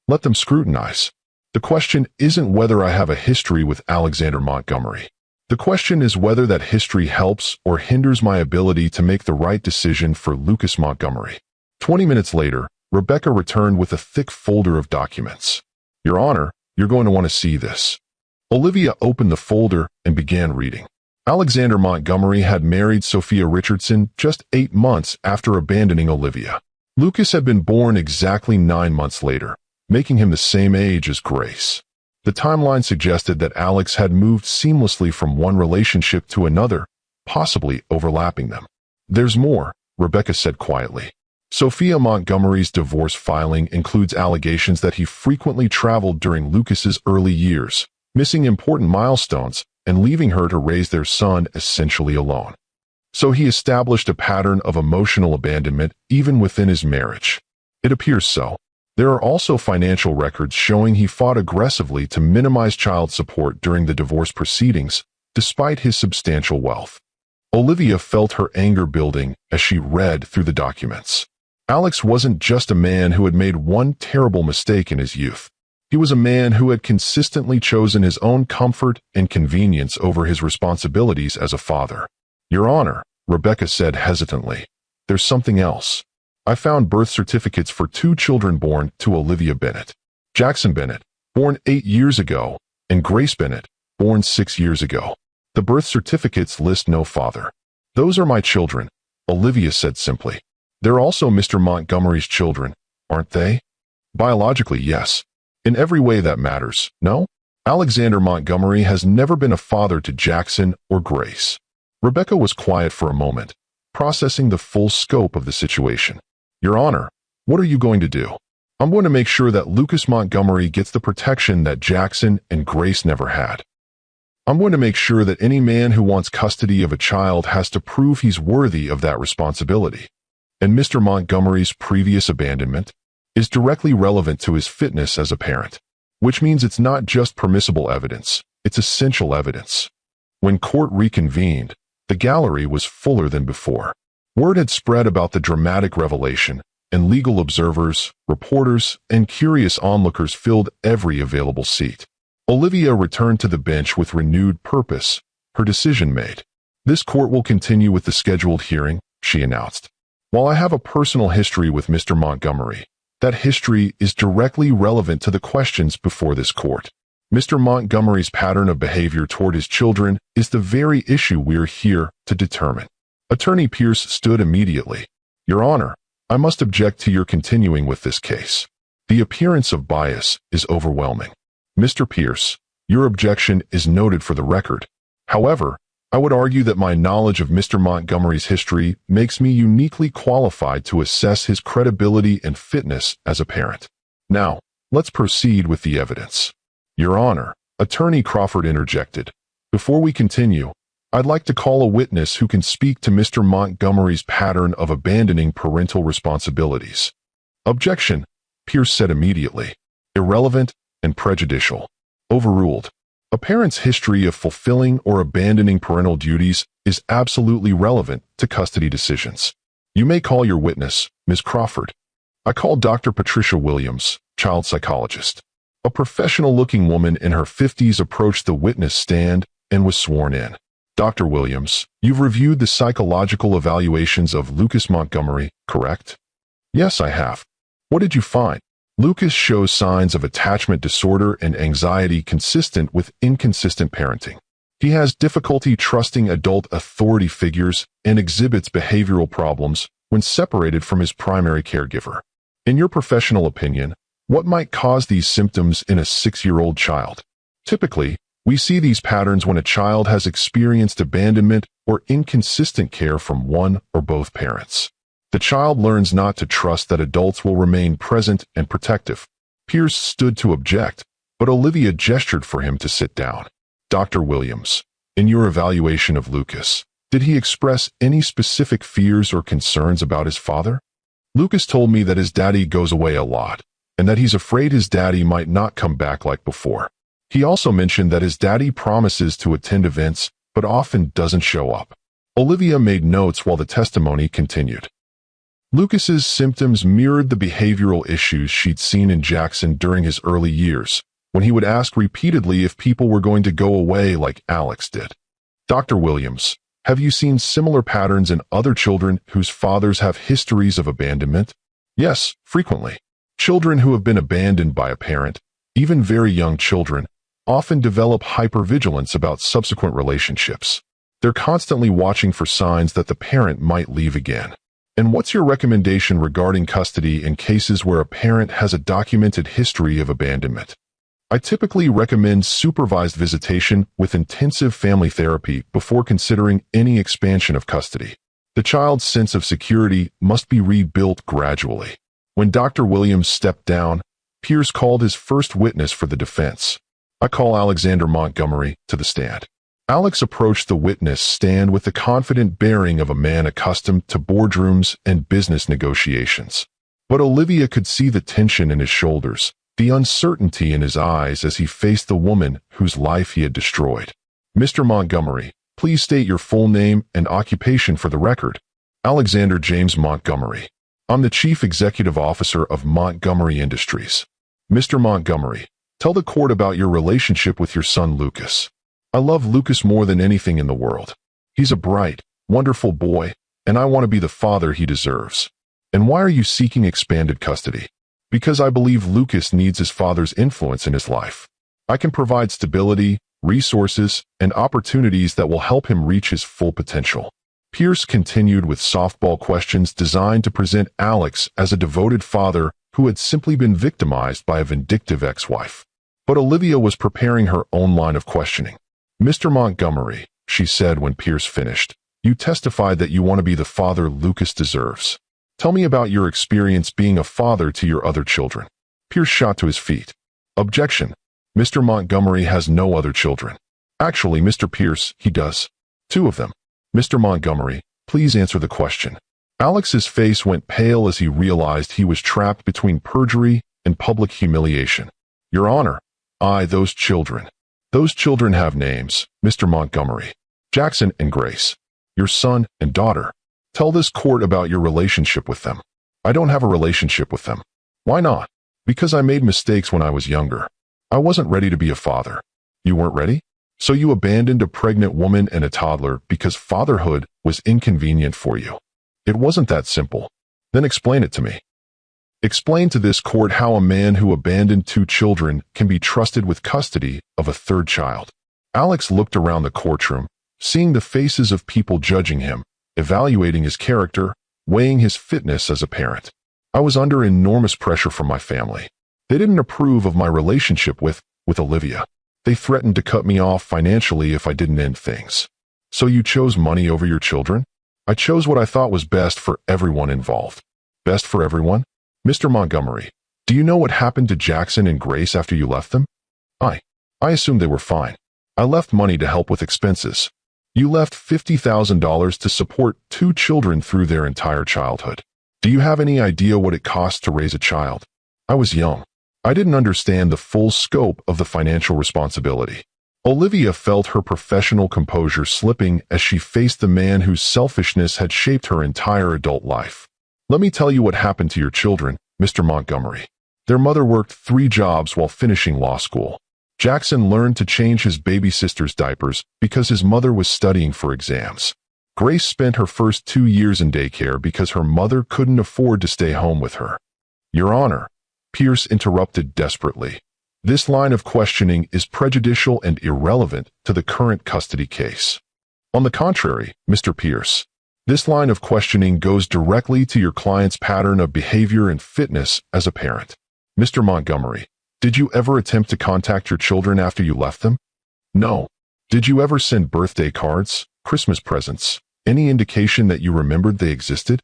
Let them scrutinize. The question isn't whether I have a history with Alexander Montgomery. The question is whether that history helps or hinders my ability to make the right decision for Lucas Montgomery." 20 minutes later, Rebecca returned with a thick folder of documents. "Your Honor, you're going to want to see this." Olivia opened the folder and began reading. Alexander Montgomery had married Sophia Richardson just 8 months after abandoning Olivia. Lucas had been born exactly 9 months later, making him the same age as Grace. The timeline suggested that Alex had moved seamlessly from one relationship to another, possibly overlapping them. "There's more," Rebecca said quietly. Sophia Montgomery's divorce filing includes allegations that he frequently traveled during Lucas's early years, missing important milestones and leaving her to raise their son essentially alone. So he established a pattern of emotional abandonment even within his marriage. It appears so. There are also financial records showing he fought aggressively to minimize child support during the divorce proceedings, despite his substantial wealth. Olivia felt her anger building as she read through the documents. Alex wasn't just a man who had made one terrible mistake in his youth. He was a man who had consistently chosen his own comfort and convenience over his responsibilities as a father. Your Honor, Rebecca said hesitantly, there's something else. I found birth certificates for 2 children born to Olivia Bennett. Jackson Bennett, born 8 years ago, and Grace Bennett, born 6 years ago. The birth certificates list no father. Those are my children, Olivia said simply. They're also Mr. Montgomery's children, aren't they? Biologically, yes. In every way that matters, no? Alexander Montgomery has never been a father to Jackson or Grace. Rebecca was quiet for a moment, processing the full scope of the situation. Your Honor, what are you going to do? I'm going to make sure that Lucas Montgomery gets the protection that Jackson and Grace never had. I'm going to make sure that any man who wants custody of a child has to prove he's worthy of that responsibility. And Mr. Montgomery's previous abandonment is directly relevant to his fitness as a parent, which means it's not just permissible evidence, it's essential evidence. When court reconvened, the gallery was fuller than before. Word had spread about the dramatic revelation, and legal observers, reporters, and curious onlookers filled every available seat. Olivia returned to the bench with renewed purpose, her decision made. This court will continue with the scheduled hearing, she announced. While I have a personal history with Mr. Montgomery, that history is directly relevant to the questions before this court. Mr. Montgomery's pattern of behavior toward his children is the very issue we're here to determine. Attorney Pierce stood immediately. Your Honor, I must object to your continuing with this case. The appearance of bias is overwhelming. Mr. Pierce, your objection is noted for the record. However, I would argue that my knowledge of Mr. Montgomery's history makes me uniquely qualified to assess his credibility and fitness as a parent. Now, let's proceed with the evidence. Your Honor, Attorney Crawford interjected. Before we continue, I'd like to call a witness who can speak to Mr. Montgomery's pattern of abandoning parental responsibilities. Objection, Pierce said immediately. Irrelevant and prejudicial. Overruled. A parent's history of fulfilling or abandoning parental duties is absolutely relevant to custody decisions. You may call your witness, Ms. Crawford. I called Dr. Patricia Williams, child psychologist. A professional-looking woman in her 50s approached the witness stand and was sworn in. Dr. Williams, you've reviewed the psychological evaluations of Lucas Montgomery, correct? Yes, I have. What did you find? Lucas shows signs of attachment disorder and anxiety consistent with inconsistent parenting. He has difficulty trusting adult authority figures and exhibits behavioral problems when separated from his primary caregiver. In your professional opinion, what might cause these symptoms in a 6-year-old child? Typically, we see these patterns when a child has experienced abandonment or inconsistent care from one or both parents. The child learns not to trust that adults will remain present and protective. Pierce stood to object, but Olivia gestured for him to sit down. Dr. Williams, in your evaluation of Lucas, did he express any specific fears or concerns about his father? Lucas told me that his daddy goes away a lot, and that he's afraid his daddy might not come back like before. He also mentioned that his daddy promises to attend events, but often doesn't show up. Olivia made notes while the testimony continued. Lucas's symptoms mirrored the behavioral issues she'd seen in Jackson during his early years, when he would ask repeatedly if people were going to go away like Alex did. Dr. Williams, have you seen similar patterns in other children whose fathers have histories of abandonment? Yes, frequently. Children who have been abandoned by a parent, even very young children, often develop hypervigilance about subsequent relationships. They're constantly watching for signs that the parent might leave again. And what's your recommendation regarding custody in cases where a parent has a documented history of abandonment? I typically recommend supervised visitation with intensive family therapy before considering any expansion of custody. The child's sense of security must be rebuilt gradually. When Dr. Williams stepped down, Pierce called his first witness for the defense. I call Alexander Montgomery to the stand. Alex approached the witness stand with the confident bearing of a man accustomed to boardrooms and business negotiations. But Olivia could see the tension in his shoulders, the uncertainty in his eyes as he faced the woman whose life he had destroyed. Mr. Montgomery, please state your full name and occupation for the record. Alexander James Montgomery. I'm the Chief Executive Officer of Montgomery Industries. Mr. Montgomery, tell the court about your relationship with your son Lucas. I love Lucas more than anything in the world. He's a bright, wonderful boy, and I want to be the father he deserves. And why are you seeking expanded custody? Because I believe Lucas needs his father's influence in his life. I can provide stability, resources, and opportunities that will help him reach his full potential. Pierce continued with softball questions designed to present Alex as a devoted father who had simply been victimized by a vindictive ex-wife. But Olivia was preparing her own line of questioning. Mr. Montgomery, she said when Pierce finished, you testified that you want to be the father Lucas deserves. Tell me about your experience being a father to your other children. Pierce shot to his feet. Objection. Mr. Montgomery has no other children. Actually, Mr. Pierce, he does. 2 of them. Mr. Montgomery, please answer the question. Alex's face went pale as he realized he was trapped between perjury and public humiliation. Your Honor, those children. Those children have names, Mr. Montgomery. Jackson and Grace. Your son and daughter. Tell this court about your relationship with them. I don't have a relationship with them. Why not? Because I made mistakes when I was younger. I wasn't ready to be a father. You weren't ready? So you abandoned a pregnant woman and a toddler because fatherhood was inconvenient for you. It wasn't that simple. Then explain it to me. Explain to this court how a man who abandoned 2 children can be trusted with custody of a 3rd child. Alex looked around the courtroom, seeing the faces of people judging him, evaluating his character, weighing his fitness as a parent. I was under enormous pressure from my family. They didn't approve of my relationship with Olivia. They threatened to cut me off financially if I didn't end things. So you chose money over your children? I chose what I thought was best for everyone involved. Best for everyone? Mr. Montgomery, do you know what happened to Jackson and Grace after you left them? I assumed they were fine. I left money to help with expenses. You left $50,000 to support 2 children through their entire childhood. Do you have any idea what it costs to raise a child? I was young. I didn't understand the full scope of the financial responsibility. Olivia felt her professional composure slipping as she faced the man whose selfishness had shaped her entire adult life. Let me tell you what happened to your children, Mr. Montgomery. Their mother worked 3 jobs while finishing law school. Jackson learned to change his baby sister's diapers because his mother was studying for exams. Grace spent her first 2 years in daycare because her mother couldn't afford to stay home with her. Your Honor, Pierce interrupted desperately. This line of questioning is prejudicial and irrelevant to the current custody case. On the contrary, Mr. Pierce, this line of questioning goes directly to your client's pattern of behavior and fitness as a parent. Mr. Montgomery, did you ever attempt to contact your children after you left them? No. Did you ever send birthday cards, Christmas presents, any indication that you remembered they existed?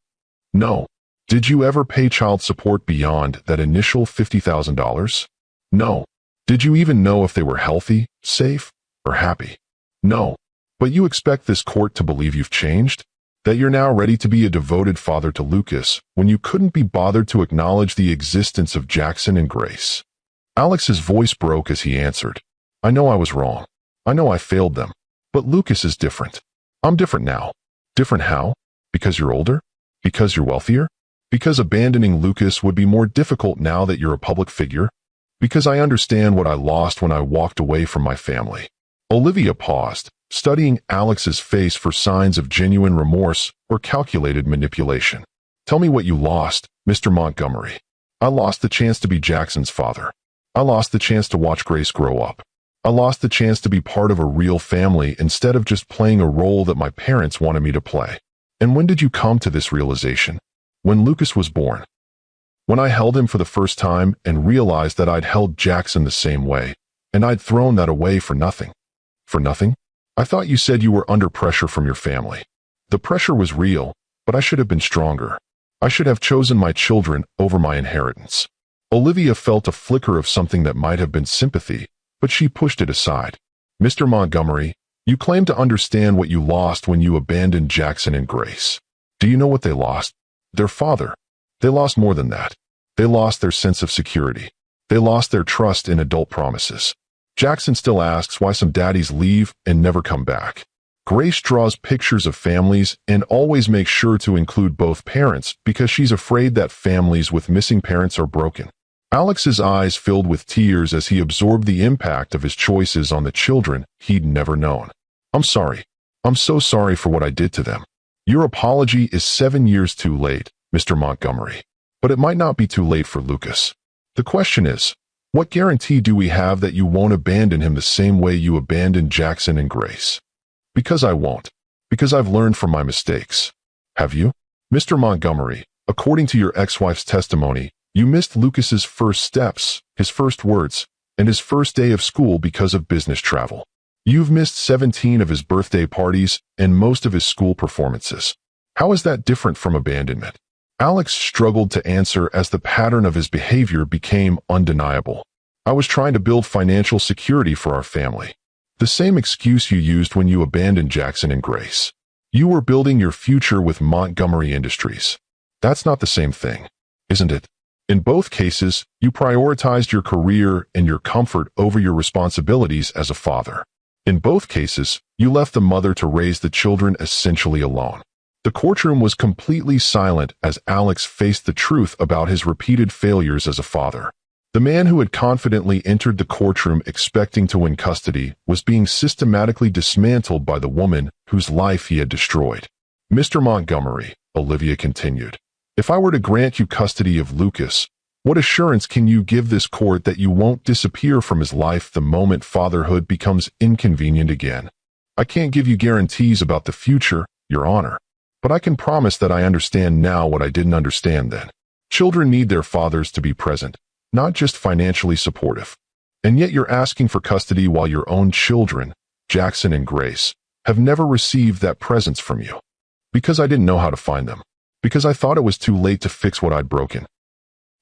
No. Did you ever pay child support beyond that initial $50,000? No. Did you even know if they were healthy, safe, or happy? No. But you expect this court to believe you've changed? That you're now ready to be a devoted father to Lucas when you couldn't be bothered to acknowledge the existence of Jackson and Grace? Alex's voice broke as he answered. I know I was wrong. I know I failed them. But Lucas is different. I'm different now. Different how? Because you're older? Because you're wealthier? Because abandoning Lucas would be more difficult now that you're a public figure? Because I understand what I lost when I walked away from my family. Olivia paused, studying Alex's face for signs of genuine remorse or calculated manipulation. Tell me what you lost, Mr. Montgomery. I lost the chance to be Jackson's father. I lost the chance to watch Grace grow up. I lost the chance to be part of a real family instead of just playing a role that my parents wanted me to play. And when did you come to this realization? When Lucas was born. When I held him for the first time and realized that I'd held Jackson the same way, and I'd thrown that away for nothing. For nothing? I thought you said you were under pressure from your family. The pressure was real, But I should have been stronger. I should have chosen my children over my inheritance. Olivia felt a flicker of something that might have been sympathy, but she pushed it aside. Mr. Montgomery, you claim to understand what you lost when you abandoned Jackson and Grace. Do you know what they lost? Their father. They lost more than that. They lost their sense of security. They lost their trust in adult promises. Jackson still asks why some daddies leave and never come back. Grace draws pictures of families and always makes sure to include both parents because she's afraid that families with missing parents are broken. Alex's eyes filled with tears as he absorbed the impact of his choices on the children he'd never known. I'm sorry. I'm so sorry for what I did to them. Your apology is 7 years too late, Mr. Montgomery. But it might not be too late for Lucas. The question is, what guarantee do we have that you won't abandon him the same way you abandoned Jackson and Grace? Because I won't. Because I've learned from my mistakes. Have you? Mr. Montgomery, according to your ex-wife's testimony, you missed Lucas's first steps, his first words, and his first day of school because of business travel. You've missed 17 of his birthday parties and most of his school performances. How is that different from abandonment? Alex struggled to answer as the pattern of his behavior became undeniable. I was trying to build financial security for our family. The same excuse you used when you abandoned Jackson and Grace. You were building your future with Montgomery Industries. That's not the same thing, isn't it? In both cases, you prioritized your career and your comfort over your responsibilities as a father. In both cases, you left the mother to raise the children essentially alone. The courtroom was completely silent as Alex faced the truth about his repeated failures as a father. The man who had confidently entered the courtroom expecting to win custody was being systematically dismantled by the woman whose life he had destroyed. Mr. Montgomery, Olivia continued, if I were to grant you custody of Lucas, what assurance can you give this court that you won't disappear from his life the moment fatherhood becomes inconvenient again? I can't give you guarantees about the future, Your Honor, but I can promise that I understand now what I didn't understand then. Children need their fathers to be present, not just financially supportive. And yet you're asking for custody while your own children, Jackson and Grace, have never received that presence from you. Because I didn't know how to find them. Because I thought it was too late to fix what I'd broken.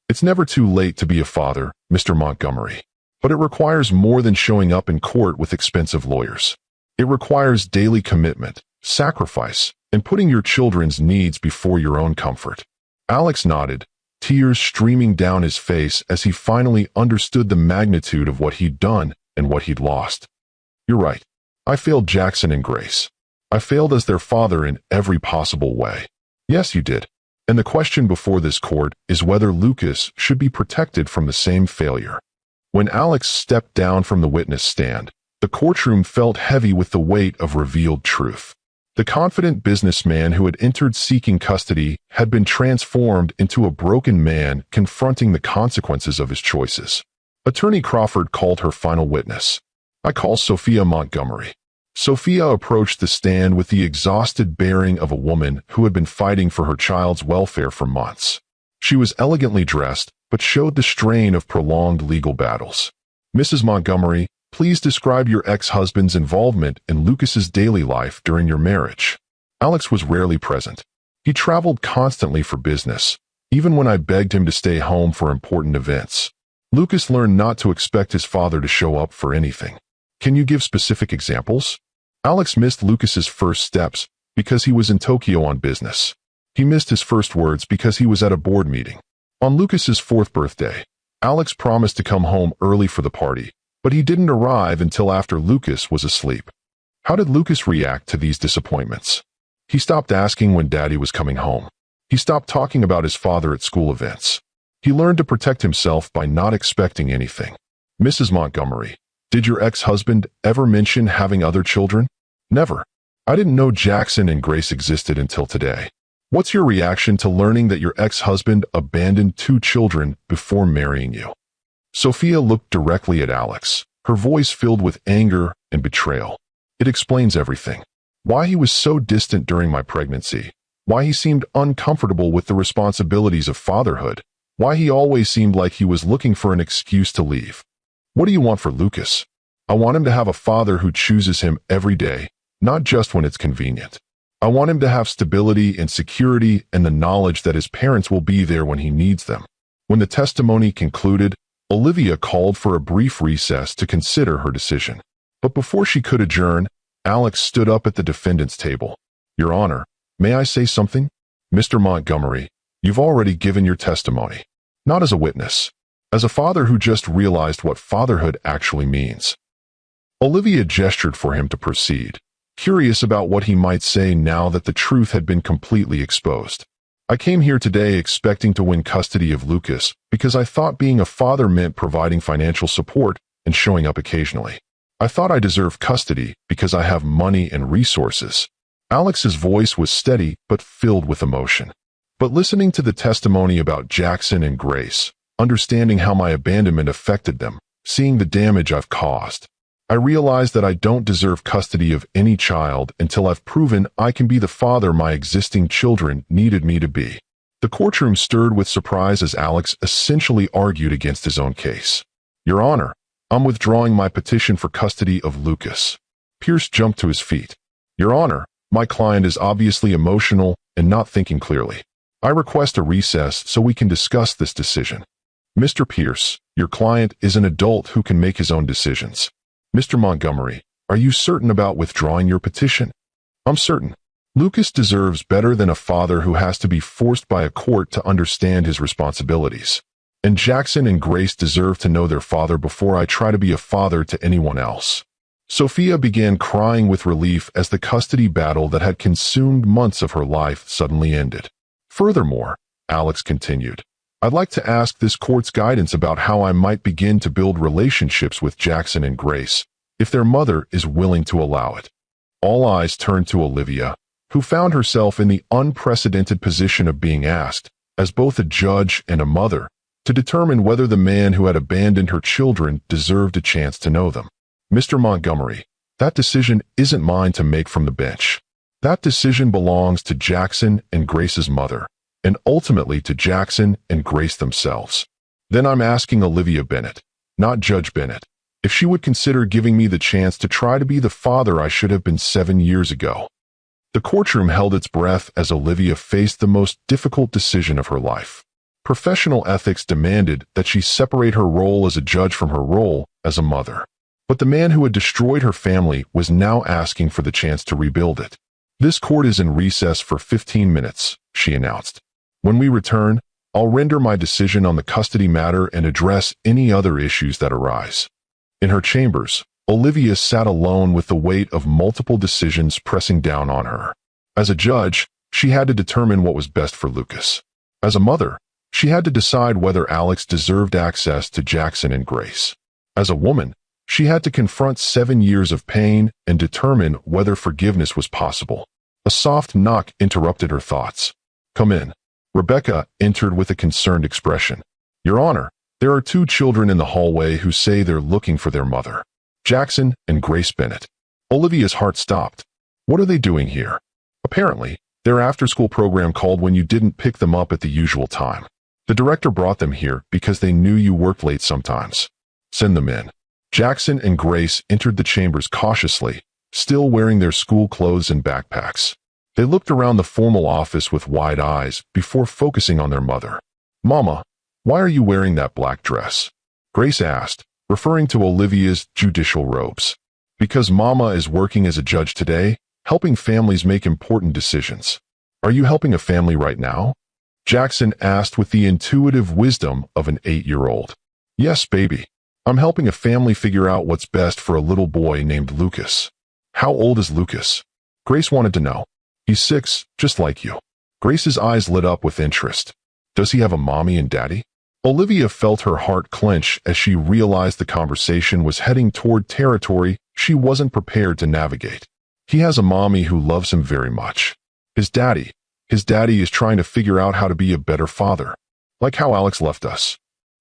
It's never too late to be a father, Mr. Montgomery. But it requires more than showing up in court with expensive lawyers. It requires daily commitment, sacrifice, and putting your children's needs before your own comfort. Alex nodded, tears streaming down his face as he finally understood the magnitude of what he'd done and what he'd lost. You're right. I failed Jackson and Grace. I failed as their father in every possible way. Yes, you did. And the question before this court is whether Lucas should be protected from the same failure. When Alex stepped down from the witness stand, the courtroom felt heavy with the weight of revealed truth. The confident businessman who had entered seeking custody had been transformed into a broken man confronting the consequences of his choices. Attorney Crawford called her final witness. I call Sophia Montgomery. Sophia approached the stand with the exhausted bearing of a woman who had been fighting for her child's welfare for months. She was elegantly dressed, but showed the strain of prolonged legal battles. Mrs. Montgomery, please describe your ex-husband's involvement in Lucas's daily life during your marriage. Alex was rarely present. He traveled constantly for business, even when I begged him to stay home for important events. Lucas learned not to expect his father to show up for anything. Can you give specific examples? Alex missed Lucas's first steps because he was in Tokyo on business. He missed his first words because he was at a board meeting. On Lucas's 4th birthday, Alex promised to come home early for the party, but he didn't arrive until after Lucas was asleep. How did Lucas react to these disappointments? He stopped asking when Daddy was coming home. He stopped talking about his father at school events. He learned to protect himself by not expecting anything. Mrs. Montgomery, did your ex-husband ever mention having other children? Never. I didn't know Jackson and Grace existed until today. What's your reaction to learning that your ex-husband abandoned 2 children before marrying you? Sophia looked directly at Alex, her voice filled with anger and betrayal. It explains everything. Why he was so distant during my pregnancy. Why he seemed uncomfortable with the responsibilities of fatherhood. Why he always seemed like he was looking for an excuse to leave. What do you want for Lucas? I want him to have a father who chooses him every day, not just when it's convenient. I want him to have stability and security and the knowledge that his parents will be there when he needs them. When the testimony concluded, Olivia called for a brief recess to consider her decision. But before she could adjourn, Alex stood up at the defendant's table. Your Honor, may I say something? Mr. Montgomery, you've already given your testimony. Not as a witness. As a father who just realized what fatherhood actually means. Olivia gestured for him to proceed, curious about what he might say now that the truth had been completely exposed. I came here today expecting to win custody of Lucas because I thought being a father meant providing financial support and showing up occasionally. I thought I deserved custody because I have money and resources. Alex's voice was steady but filled with emotion. But listening to the testimony about Jackson and Grace, understanding how my abandonment affected them, seeing the damage I've caused, I realized that I don't deserve custody of any child until I've proven I can be the father my existing children needed me to be. The courtroom stirred with surprise as Alex essentially argued against his own case. Your Honor, I'm withdrawing my petition for custody of Lucas. Pierce jumped to his feet. Your Honor, my client is obviously emotional and not thinking clearly. I request a recess so we can discuss this decision. Mr. Pierce, your client is an adult who can make his own decisions. Mr. Montgomery, are you certain about withdrawing your petition? I'm certain. Lucas deserves better than a father who has to be forced by a court to understand his responsibilities. And Jackson and Grace deserve to know their father before I try to be a father to anyone else. Sophia began crying with relief as the custody battle that had consumed months of her life suddenly ended. Furthermore, Alex continued, I'd like to ask this court's guidance about how I might begin to build relationships with Jackson and Grace, if their mother is willing to allow it. All eyes turned to Olivia, who found herself in the unprecedented position of being asked, as both a judge and a mother, to determine whether the man who had abandoned her children deserved a chance to know them. Mr. Montgomery, that decision isn't mine to make from the bench. That decision belongs to Jackson and Grace's mother, and ultimately to Jackson and Grace themselves. Then I'm asking Olivia Bennett, not Judge Bennett, if she would consider giving me the chance to try to be the father I should have been 7 years ago. The courtroom held its breath as Olivia faced the most difficult decision of her life. Professional ethics demanded that she separate her role as a judge from her role as a mother. But the man who had destroyed her family was now asking for the chance to rebuild it. This court is in recess for 15 minutes, she announced. When we return, I'll render my decision on the custody matter and address any other issues that arise. In her chambers, Olivia sat alone with the weight of multiple decisions pressing down on her. As a judge, she had to determine what was best for Lucas. As a mother, she had to decide whether Alex deserved access to Jackson and Grace. As a woman, she had to confront 7 years of pain and determine whether forgiveness was possible. A soft knock interrupted her thoughts. Come in. Rebecca entered with a concerned expression. Your Honor, there are 2 children in the hallway who say they're looking for their mother. Jackson and Grace Bennett. Olivia's heart stopped. What are they doing here? Apparently, their after-school program called when you didn't pick them up at the usual time. The director brought them here because they knew you worked late sometimes. Send them in. Jackson and Grace entered the chambers cautiously, still wearing their school clothes and backpacks. They looked around the formal office with wide eyes before focusing on their mother. Mama, why are you wearing that black dress? Grace asked, referring to Olivia's judicial robes. Because Mama is working as a judge today, helping families make important decisions. Are you helping a family right now? Jackson asked with the intuitive wisdom of an 8-year-old. Yes, baby. I'm helping a family figure out what's best for a little boy named Lucas. How old is Lucas? Grace wanted to know. He's 6, just like you. Grace's eyes lit up with interest. Does he have a mommy and daddy? Olivia felt her heart clench as she realized the conversation was heading toward territory she wasn't prepared to navigate. He has a mommy who loves him very much. His daddy is trying to figure out how to be a better father. Like how Alex left us.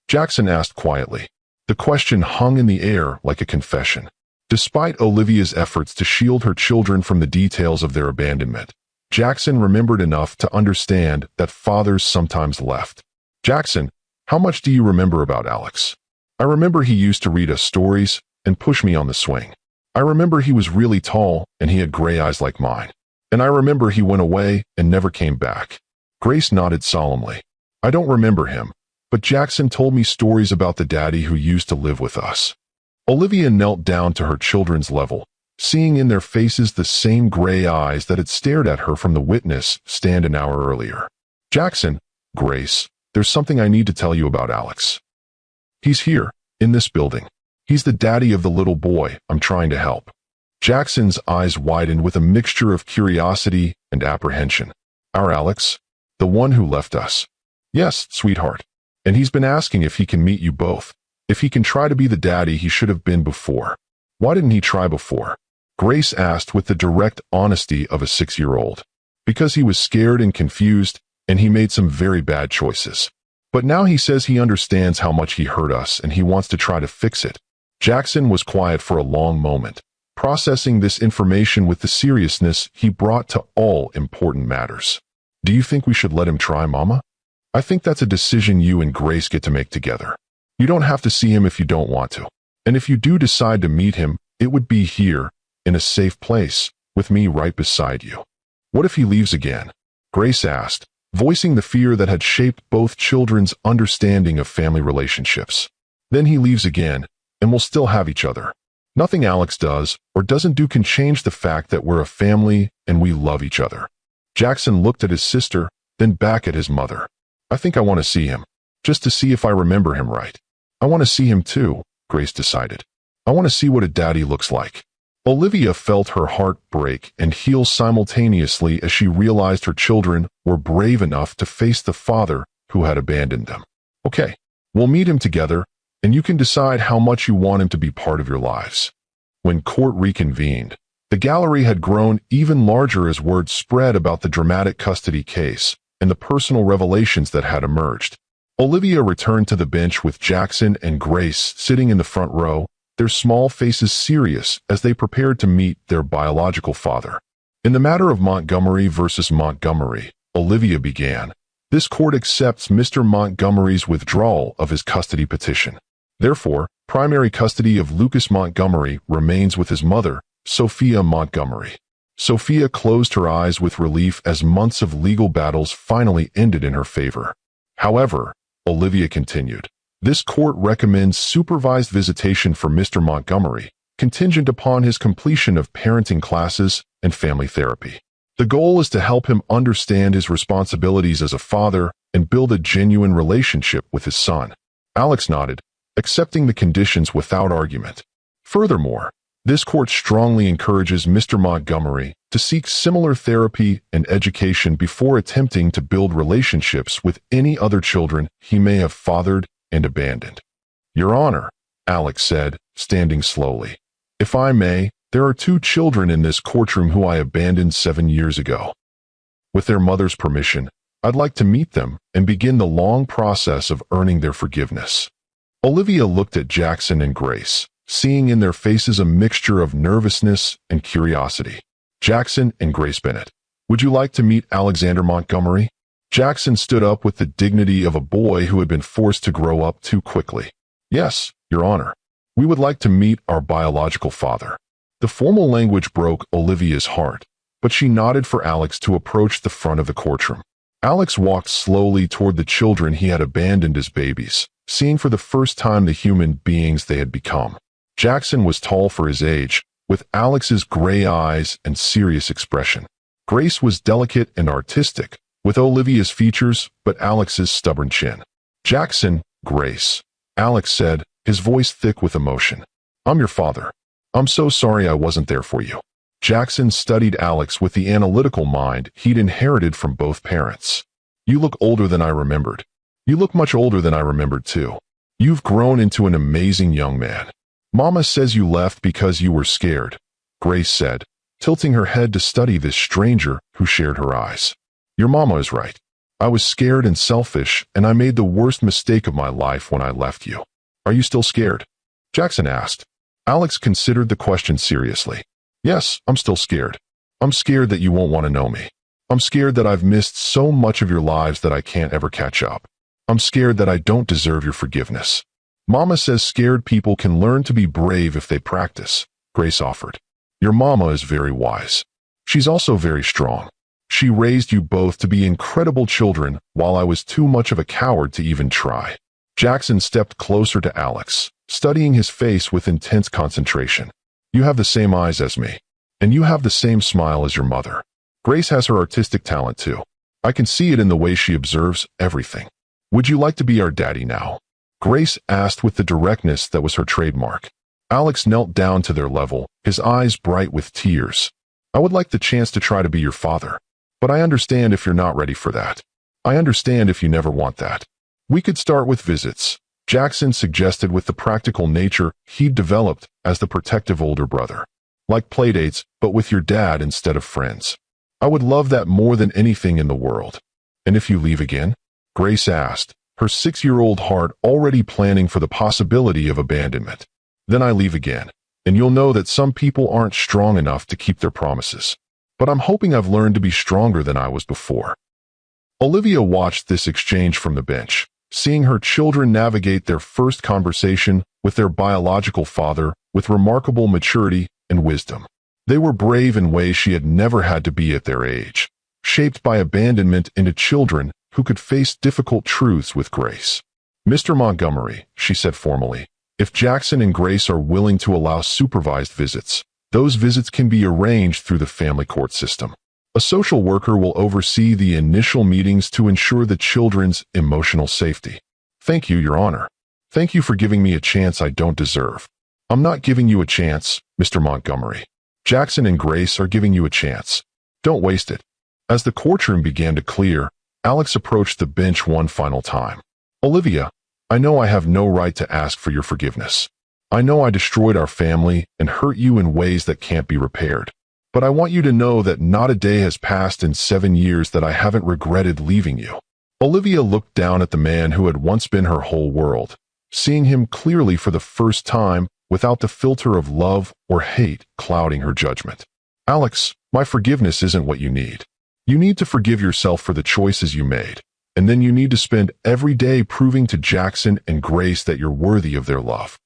Jackson asked quietly. The question hung in the air like a confession. Despite Olivia's efforts to shield her children from the details of their abandonment, Jackson remembered enough to understand that fathers sometimes left. Jackson, how much do you remember about Alex? I remember he used to read us stories and push me on the swing. I remember he was really tall and he had gray eyes like mine. And I remember he went away and never came back. Grace nodded solemnly. I don't remember him, but Jackson told me stories about the daddy who used to live with us. Olivia knelt down to her children's level, seeing in their faces the same gray eyes that had stared at her from the witness stand an hour earlier. Jackson, Grace, there's something I need to tell you about Alex. He's here, in this building. He's the daddy of the little boy I'm trying to help. Jackson's eyes widened with a mixture of curiosity and apprehension. Our Alex? The one who left us. Yes, sweetheart. And he's been asking if he can meet you both. If he can try to be the daddy he should have been before. Why didn't he try before? Grace asked with the direct honesty of a 6-year-old. Because he was scared and confused, and he made some very bad choices. But now he says he understands how much he hurt us and he wants to try to fix it. Jackson was quiet for a long moment, processing this information with the seriousness he brought to all important matters. Do you think we should let him try, Mama? I think that's a decision you and Grace get to make together. You don't have to see him if you don't want to. And if you do decide to meet him, it would be here, in a safe place, with me right beside you. What if he leaves again? Grace asked, voicing the fear that had shaped both children's understanding of family relationships. Then he leaves again, and we'll still have each other. Nothing Alex does or doesn't do can change the fact that we're a family and we love each other. Jackson looked at his sister, then back at his mother. I think I want to see him, just to see if I remember him right. I want to see him too, Grace decided. I want to see what a daddy looks like. Olivia felt her heart break and heal simultaneously as she realized her children were brave enough to face the father who had abandoned them. Okay, we'll meet him together, and you can decide how much you want him to be part of your lives. When court reconvened, the gallery had grown even larger as word spread about the dramatic custody case and the personal revelations that had emerged. Olivia returned to the bench with Jackson and Grace sitting in the front row, their small faces serious as they prepared to meet their biological father. In the matter of Montgomery versus Montgomery, Olivia began. This court accepts Mr. Montgomery's withdrawal of his custody petition. Therefore, primary custody of Lucas Montgomery remains with his mother, Sophia Montgomery. Sophia closed her eyes with relief as months of legal battles finally ended in her favor. However, Olivia continued, this court recommends supervised visitation for Mr. Montgomery, contingent upon his completion of parenting classes and family therapy. The goal is to help him understand his responsibilities as a father and build a genuine relationship with his son. Alex nodded, accepting the conditions without argument. Furthermore, this court strongly encourages Mr. Montgomery to seek similar therapy and education before attempting to build relationships with any other children he may have fathered and abandoned. Your Honor, Alex said, standing slowly. If I may, there are 2 children in this courtroom who I abandoned 7 years ago. With their mother's permission, I'd like to meet them and begin the long process of earning their forgiveness. Olivia looked at Jackson and Grace, seeing in their faces a mixture of nervousness and curiosity. Jackson and Grace Bennett, would you like to meet Alexander Montgomery? Jackson stood up with the dignity of a boy who had been forced to grow up too quickly. Yes, Your Honor. We would like to meet our biological father. The formal language broke Olivia's heart, but she nodded for Alex to approach the front of the courtroom. Alex walked slowly toward the children he had abandoned as babies, seeing for the first time the human beings they had become. Jackson was tall for his age, with Alex's gray eyes and serious expression. Grace was delicate and artistic, with Olivia's features but Alex's stubborn chin. Jackson, Grace, Alex said, his voice thick with emotion. I'm your father. I'm so sorry I wasn't there for you. Jackson studied Alex with the analytical mind he'd inherited from both parents. You look older than I remembered. You look much older than I remembered too. You've grown into an amazing young man. Mama says you left because you were scared, Grace said, tilting her head to study this stranger who shared her eyes. Your mama is right. I was scared and selfish, and I made the worst mistake of my life when I left you. Are you still scared? Jackson asked. Alex considered the question seriously. Yes, I'm still scared. I'm scared that you won't want to know me. I'm scared that I've missed so much of your lives that I can't ever catch up. I'm scared that I don't deserve your forgiveness. Mama says scared people can learn to be brave if they practice, Grace offered. Your mama is very wise. She's also very strong. She raised you both to be incredible children while I was too much of a coward to even try. Jackson stepped closer to Alex, studying his face with intense concentration. You have the same eyes as me. And you have the same smile as your mother. Grace has her artistic talent too. I can see it in the way she observes everything. Would you like to be our daddy now? Grace asked with the directness that was her trademark. Alex knelt down to their level, his eyes bright with tears. I would like the chance to try to be your father. But I understand if you're not ready for that. I understand if you never want that. We could start with visits, Jackson suggested with the practical nature he'd developed as the protective older brother. Like playdates, but with your dad instead of friends. I would love that more than anything in the world. And if you leave again? Grace asked, her 6-year-old heart already planning for the possibility of abandonment. Then I leave again, and you'll know that some people aren't strong enough to keep their promises. But I'm hoping I've learned to be stronger than I was before. Olivia watched this exchange from the bench, seeing her children navigate their first conversation with their biological father with remarkable maturity and wisdom. They were brave in ways she had never had to be at their age, shaped by abandonment into children who could face difficult truths with grace. Mr. Montgomery, she said formally, if Jackson and Grace are willing to allow supervised visits, those visits can be arranged through the family court system. A social worker will oversee the initial meetings to ensure the children's emotional safety. Thank you, Your Honor. Thank you for giving me a chance I don't deserve. I'm not giving you a chance, Mr. Montgomery. Jackson and Grace are giving you a chance. Don't waste it. As the courtroom began to clear, Alex approached the bench one final time. Olivia, I know I have no right to ask for your forgiveness. I know I destroyed our family and hurt you in ways that can't be repaired. But I want you to know that not a day has passed in 7 years that I haven't regretted leaving you. Olivia looked down at the man who had once been her whole world, seeing him clearly for the first time without the filter of love or hate clouding her judgment. Alex, my forgiveness isn't what you need. You need to forgive yourself for the choices you made, and then you need to spend every day proving to Jackson and Grace that you're worthy of their love.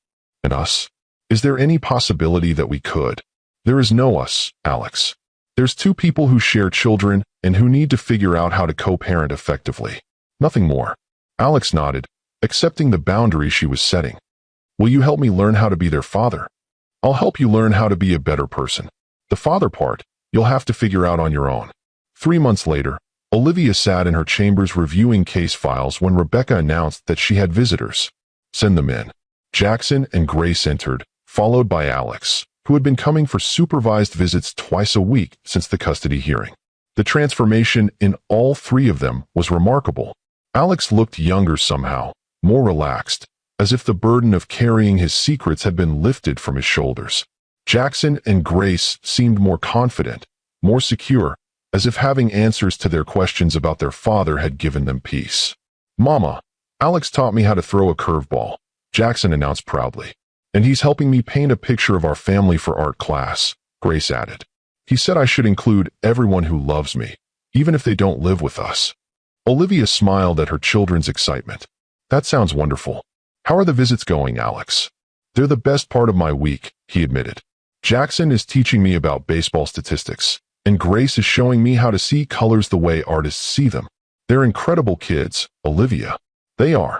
And us? Is there any possibility that we could? There is no us, Alex. There's 2 people who share children and who need to figure out how to co-parent effectively. Nothing more. Alex nodded, accepting the boundary she was setting. Will you help me learn how to be their father? I'll help you learn how to be a better person. The father part, you'll have to figure out on your own. 3 months later, Olivia sat in her chambers reviewing case files when Rebecca announced that she had visitors. Send them in. Jackson and Grace entered, followed by Alex, who had been coming for supervised visits twice a week since the custody hearing. The transformation in all 3 of them was remarkable. Alex looked younger somehow, more relaxed, as if the burden of carrying his secrets had been lifted from his shoulders. Jackson and Grace seemed more confident, more secure, as if having answers to their questions about their father had given them peace. Mama, Alex taught me how to throw a curveball, Jackson announced proudly. And he's helping me paint a picture of our family for art class, Grace added. He said I should include everyone who loves me, even if they don't live with us. Olivia smiled at her children's excitement. That sounds wonderful. How are the visits going, Alex? They're the best part of my week, he admitted. Jackson is teaching me about baseball statistics, and Grace is showing me how to see colors the way artists see them. They're incredible kids, Olivia. They are.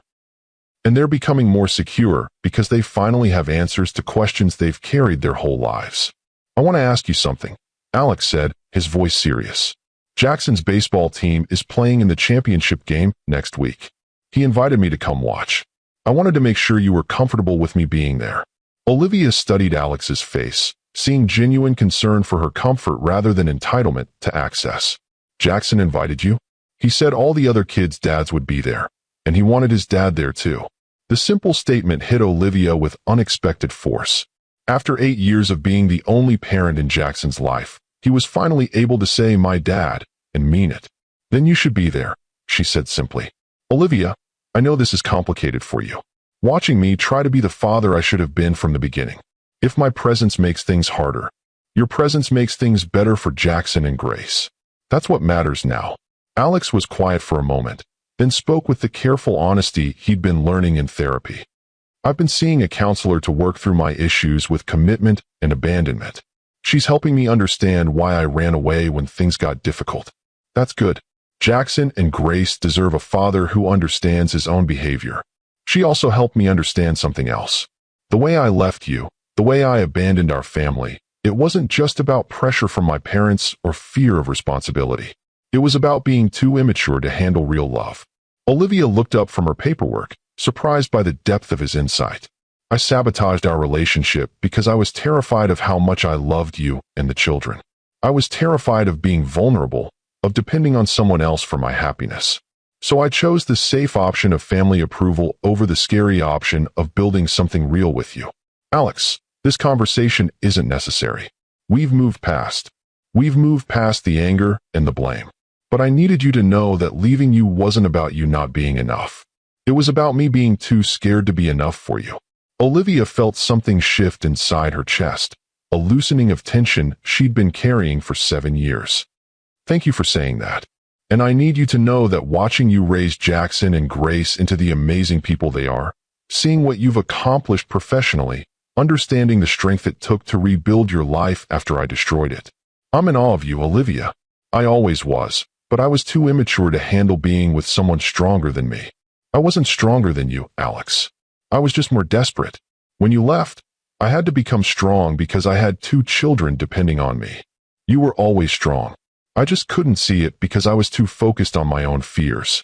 And they're becoming more secure because they finally have answers to questions they've carried their whole lives. I want to ask you something, Alex said, his voice serious. Jackson's baseball team is playing in the championship game next week. He invited me to come watch. I wanted to make sure you were comfortable with me being there. Olivia studied Alex's face, seeing genuine concern for her comfort rather than entitlement to access. Jackson invited you? He said all the other kids' dads would be there, and he wanted his dad there too. The simple statement hit Olivia with unexpected force. After 8 years of being the only parent in Jackson's life, he was finally able to say my dad and mean it. Then you should be there, she said simply. Olivia, I know this is complicated for you. Watching me try to be the father I should have been from the beginning. If my presence makes things harder, your presence makes things better for Jackson and Grace. That's what matters now. Alex was quiet for a moment, then spoke with the careful honesty he'd been learning in therapy. I've been seeing a counselor to work through my issues with commitment and abandonment. She's helping me understand why I ran away when things got difficult. That's good. Jackson and Grace deserve a father who understands his own behavior. She also helped me understand something else. The way I left you, the way I abandoned our family, it wasn't just about pressure from my parents or fear of responsibility. It was about being too immature to handle real love. Olivia looked up from her paperwork, surprised by the depth of his insight. I sabotaged our relationship because I was terrified of how much I loved you and the children. I was terrified of being vulnerable, of depending on someone else for my happiness. So I chose the safe option of family approval over the scary option of building something real with you. Alex, this conversation isn't necessary. We've moved past the anger and the blame. But I needed you to know that leaving you wasn't about you not being enough. It was about me being too scared to be enough for you. Olivia felt something shift inside her chest, a loosening of tension she'd been carrying for 7 years. Thank you for saying that. And I need you to know that watching you raise Jackson and Grace into the amazing people they are, seeing what you've accomplished professionally, understanding the strength it took to rebuild your life after I destroyed it. I'm in awe of you, Olivia. I always was, but I was too immature to handle being with someone stronger than me. I wasn't stronger than you, Alex. I was just more desperate. When you left, I had to become strong because I had 2 children depending on me. You were always strong. I just couldn't see it because I was too focused on my own fears.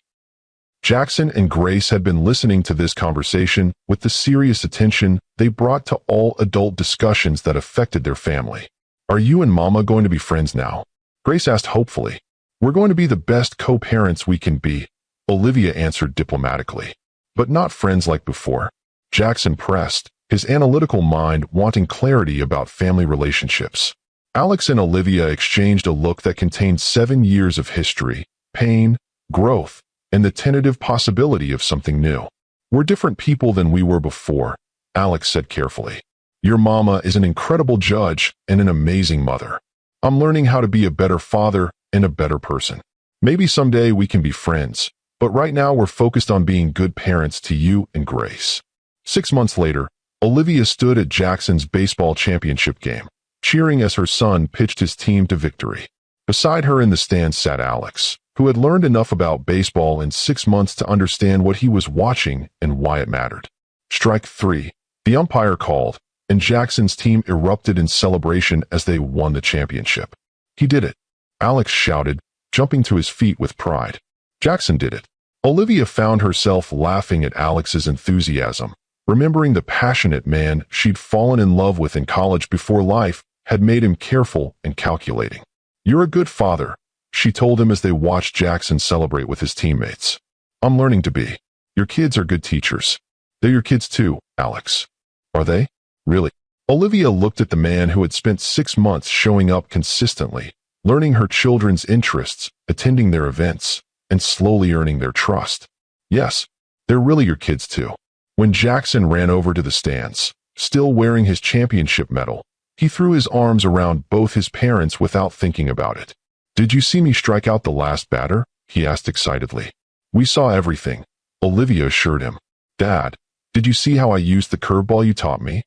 Jackson and Grace had been listening to this conversation with the serious attention they brought to all adult discussions that affected their family. Are you and Mama going to be friends now? Grace asked hopefully. We're going to be the best co-parents we can be, Olivia answered diplomatically. But not friends like before. Jackson pressed, his analytical mind wanting clarity about family relationships. Alex and Olivia exchanged a look that contained 7 years of history, pain, growth, and the tentative possibility of something new. We're different people than we were before, Alex said carefully. Your mama is an incredible judge and an amazing mother. I'm learning how to be a better father and a better person. Maybe someday we can be friends, but right now we're focused on being good parents to you and Grace. 6 months later, Olivia stood at Jackson's baseball championship game, cheering as her son pitched his team to victory. Beside her in the stands sat Alex, who had learned enough about baseball in 6 months to understand what he was watching and why it mattered. Strike 3. The umpire called, and Jackson's team erupted in celebration as they won the championship. He did it, Alex shouted, jumping to his feet with pride. Jackson did it. Olivia found herself laughing at Alex's enthusiasm, remembering the passionate man she'd fallen in love with in college before life had made him careful and calculating. You're a good father, she told him as they watched Jackson celebrate with his teammates. I'm learning to be. Your kids are good teachers. They're your kids too, Alex. Are they? Really? Olivia looked at the man who had spent 6 months showing up consistently, learning her children's interests, attending their events, and slowly earning their trust. Yes, they're really your kids too. When Jackson ran over to the stands, still wearing his championship medal, he threw his arms around both his parents without thinking about it. Did you see me strike out the last batter? He asked excitedly. We saw everything, Olivia assured him. Dad, did you see how I used the curveball you taught me?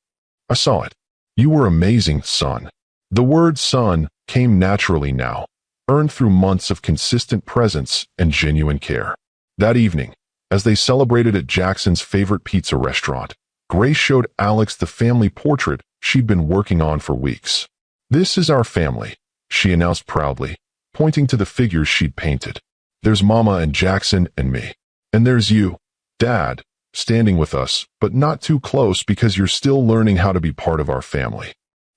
I saw it. You were amazing, son. The word son came naturally now, earned through months of consistent presence and genuine care. That evening, as they celebrated at Jackson's favorite pizza restaurant, Grace showed Alex the family portrait she'd been working on for weeks. This is our family, she announced proudly, pointing to the figures she'd painted. There's Mama and Jackson and me. And there's you, Dad, standing with us, but not too close because you're still learning how to be part of our family.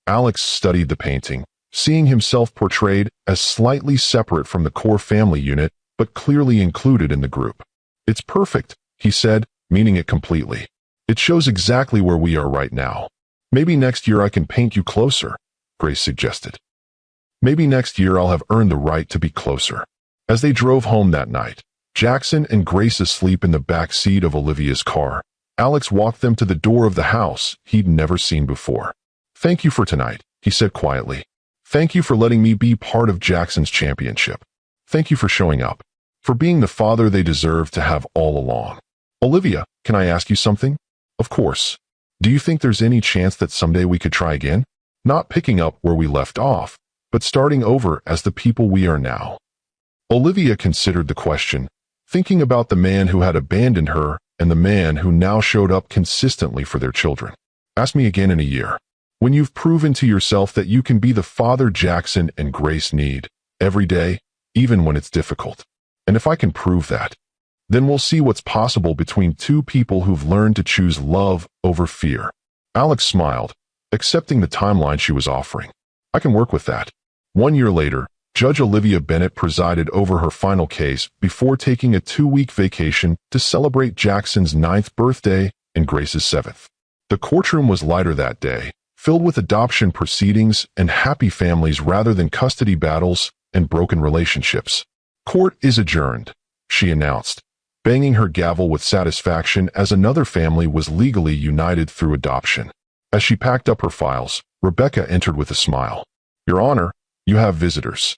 Alex studied the painting, seeing himself portrayed as slightly separate from the core family unit, but clearly included in the group. It's perfect, he said, meaning it completely. It shows exactly where we are right now. Maybe next year I can paint you closer, Grace suggested. Maybe next year I'll have earned the right to be closer. As they drove home that night, Jackson and Grace asleep in the back seat of Olivia's car, Alex walked them to the door of the house he'd never seen before. Thank you for tonight, he said quietly. Thank you for letting me be part of Jackson's championship. Thank you for showing up. For being the father they deserve to have all along. Olivia, can I ask you something? Of course. Do you think there's any chance that someday we could try again? not picking up where we left off, but starting over as the people we are now. Olivia considered the question, thinking about the man who had abandoned her and the man who now showed up consistently for their children. Ask me again in a year, when you've proven to yourself that you can be the father Jackson and Grace need, every day, even when it's difficult. And if I can prove that, then we'll see what's possible between two people who've learned to choose love over fear. Alex smiled, accepting the timeline she was offering. I can work with that. 1 year later, Judge Olivia Bennett presided over her final case before taking a 2-week vacation to celebrate Jackson's 9th birthday and Grace's 7th. The courtroom was lighter that day, filled with adoption proceedings and happy families rather than custody battles and broken relationships. Court is adjourned, she announced, banging her gavel with satisfaction as another family was legally united through adoption. As she packed up her files, Rebecca entered with a smile. Your Honor, you have visitors.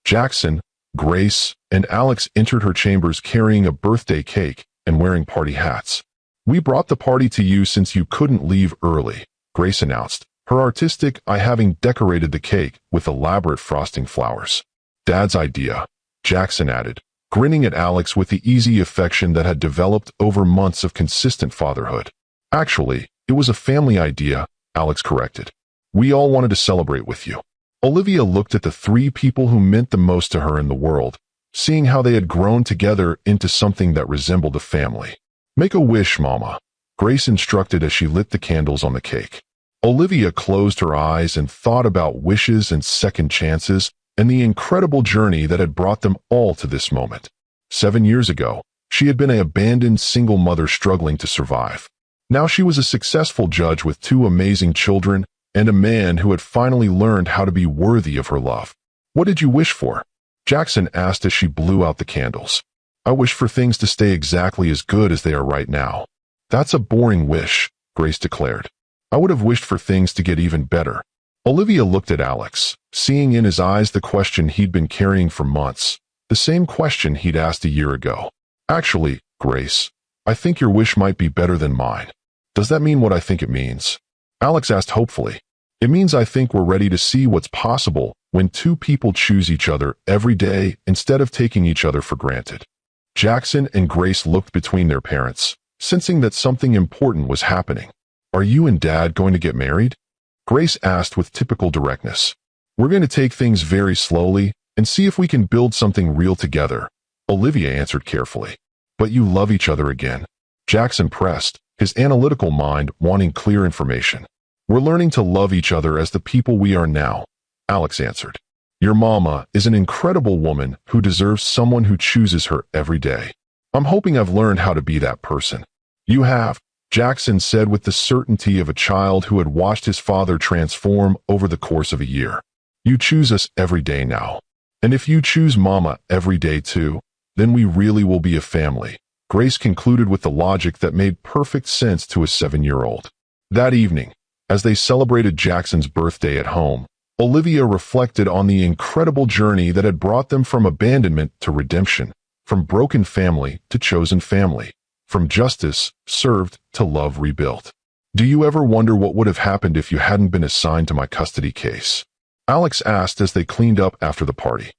Jackson, Grace, and Alex entered her chambers carrying a birthday cake and wearing party hats. We brought the party to you since you couldn't leave early, Grace announced, her artistic eye having decorated the cake with elaborate frosting flowers. Dad's idea, Jackson added, grinning at Alex with the easy affection that had developed over months of consistent fatherhood. Actually, it was a family idea, Alex corrected. We all wanted to celebrate with you. Olivia looked at the 3 people who meant the most to her in the world, seeing how they had grown together into something that resembled a family. Make a wish, Mama, Grace instructed as she lit the candles on the cake. Olivia closed her eyes and thought about wishes and second chances and the incredible journey that had brought them all to this moment. 7 years ago, she had been an abandoned single mother struggling to survive. Now she was a successful judge with 2 amazing children and a man who had finally learned how to be worthy of her love. What did you wish for? Jackson asked as she blew out the candles. I wish for things to stay exactly as good as they are right now. That's a boring wish, Grace declared. I would have wished for things to get even better. Olivia looked at Alex, seeing in his eyes the question he'd been carrying for months, the same question he'd asked a year ago. Actually, Grace, I think your wish might be better than mine. Does that mean what I think it means? Alex asked hopefully. It means I think we're ready to see what's possible when 2 people choose each other every day instead of taking each other for granted. Jackson and Grace looked between their parents, sensing that something important was happening. Are you and Dad going to get married? Grace asked with typical directness. We're going to take things very slowly and see if we can build something real together, Olivia answered carefully. But you love each other again, Jackson pressed, his analytical mind wanting clear information. We're learning to love each other as the people we are now, Alex answered. Your mama is an incredible woman who deserves someone who chooses her every day. I'm hoping I've learned how to be that person. You have, Jackson said with the certainty of a child who had watched his father transform over the course of a year. You choose us every day now. And if you choose Mama every day too, then we really will be a family, Grace concluded with the logic that made perfect sense to a 7-year-old. That evening, as they celebrated Jackson's birthday at home, Olivia reflected on the incredible journey that had brought them from abandonment to redemption, from broken family to chosen family, from justice served to love rebuilt. Do you ever wonder what would have happened if you hadn't been assigned to my custody case? Alex asked as they cleaned up after the party.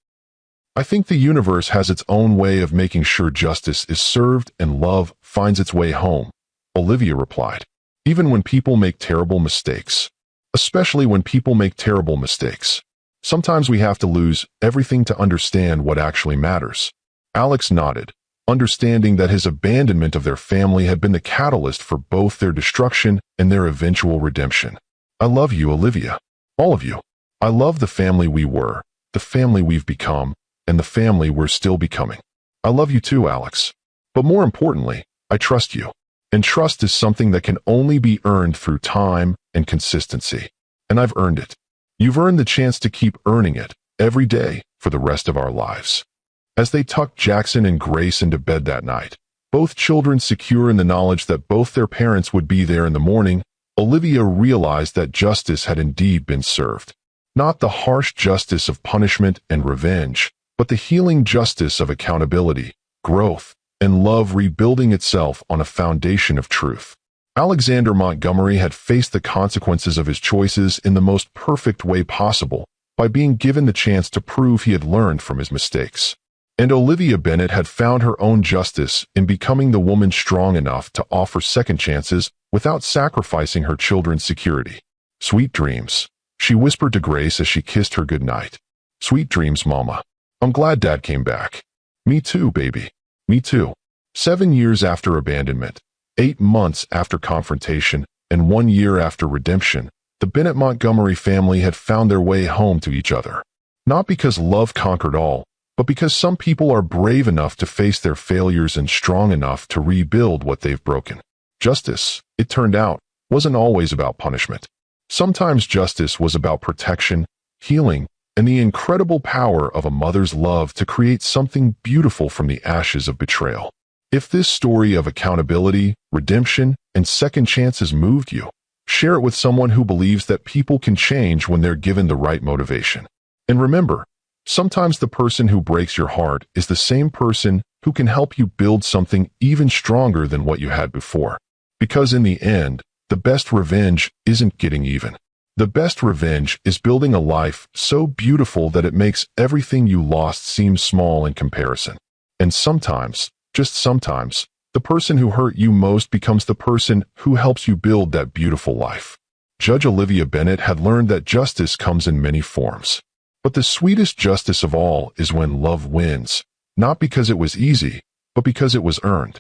I think the universe has its own way of making sure justice is served and love finds its way home, Olivia replied. Even when people make terrible mistakes. Especially when people make terrible mistakes. Sometimes we have to lose everything to understand what actually matters. Alex nodded, understanding that his abandonment of their family had been the catalyst for both their destruction and their eventual redemption. I love you, Olivia. All of you. I love the family we were, the family we've become, and the family we're still becoming. I love you too, Alex. But more importantly, I trust you. And trust is something that can only be earned through time and consistency. And I've earned it. You've earned the chance to keep earning it every day for the rest of our lives. As they tucked Jackson and Grace into bed that night, both children secure in the knowledge that both their parents would be there in the morning, Olivia realized that justice had indeed been served. Not the harsh justice of punishment and revenge, but the healing justice of accountability, growth, and love rebuilding itself on a foundation of truth. Alexander Montgomery had faced the consequences of his choices in the most perfect way possible, by being given the chance to prove he had learned from his mistakes. And Olivia Bennet had found her own justice in becoming the woman strong enough to offer second chances without sacrificing her children's security. "Sweet dreams," she whispered to Grace as she kissed her goodnight. "Sweet dreams, Mama. I'm glad Dad came back." "Me too, baby. Me too." 7 years after abandonment, 8 months after confrontation, and 1 year after redemption, the Bennet Montgomery family had found their way home to each other. Not because love conquered all, but because some people are brave enough to face their failures and strong enough to rebuild what they've broken. Justice, it turned out, wasn't always about punishment. Sometimes justice was about protection, healing, and the incredible power of a mother's love to create something beautiful from the ashes of betrayal. If this story of accountability, redemption, and second chances moved you, share it with someone who believes that people can change when they're given the right motivation. And remember, sometimes the person who breaks your heart is the same person who can help you build something even stronger than what you had before. Because in the end, the best revenge isn't getting even. The best revenge is building a life so beautiful that it makes everything you lost seem small in comparison. And sometimes, just sometimes, the person who hurt you most becomes the person who helps you build that beautiful life. Judge Olivia Bennet had learned that justice comes in many forms. But the sweetest justice of all is when love wins, not because it was easy, but because it was earned.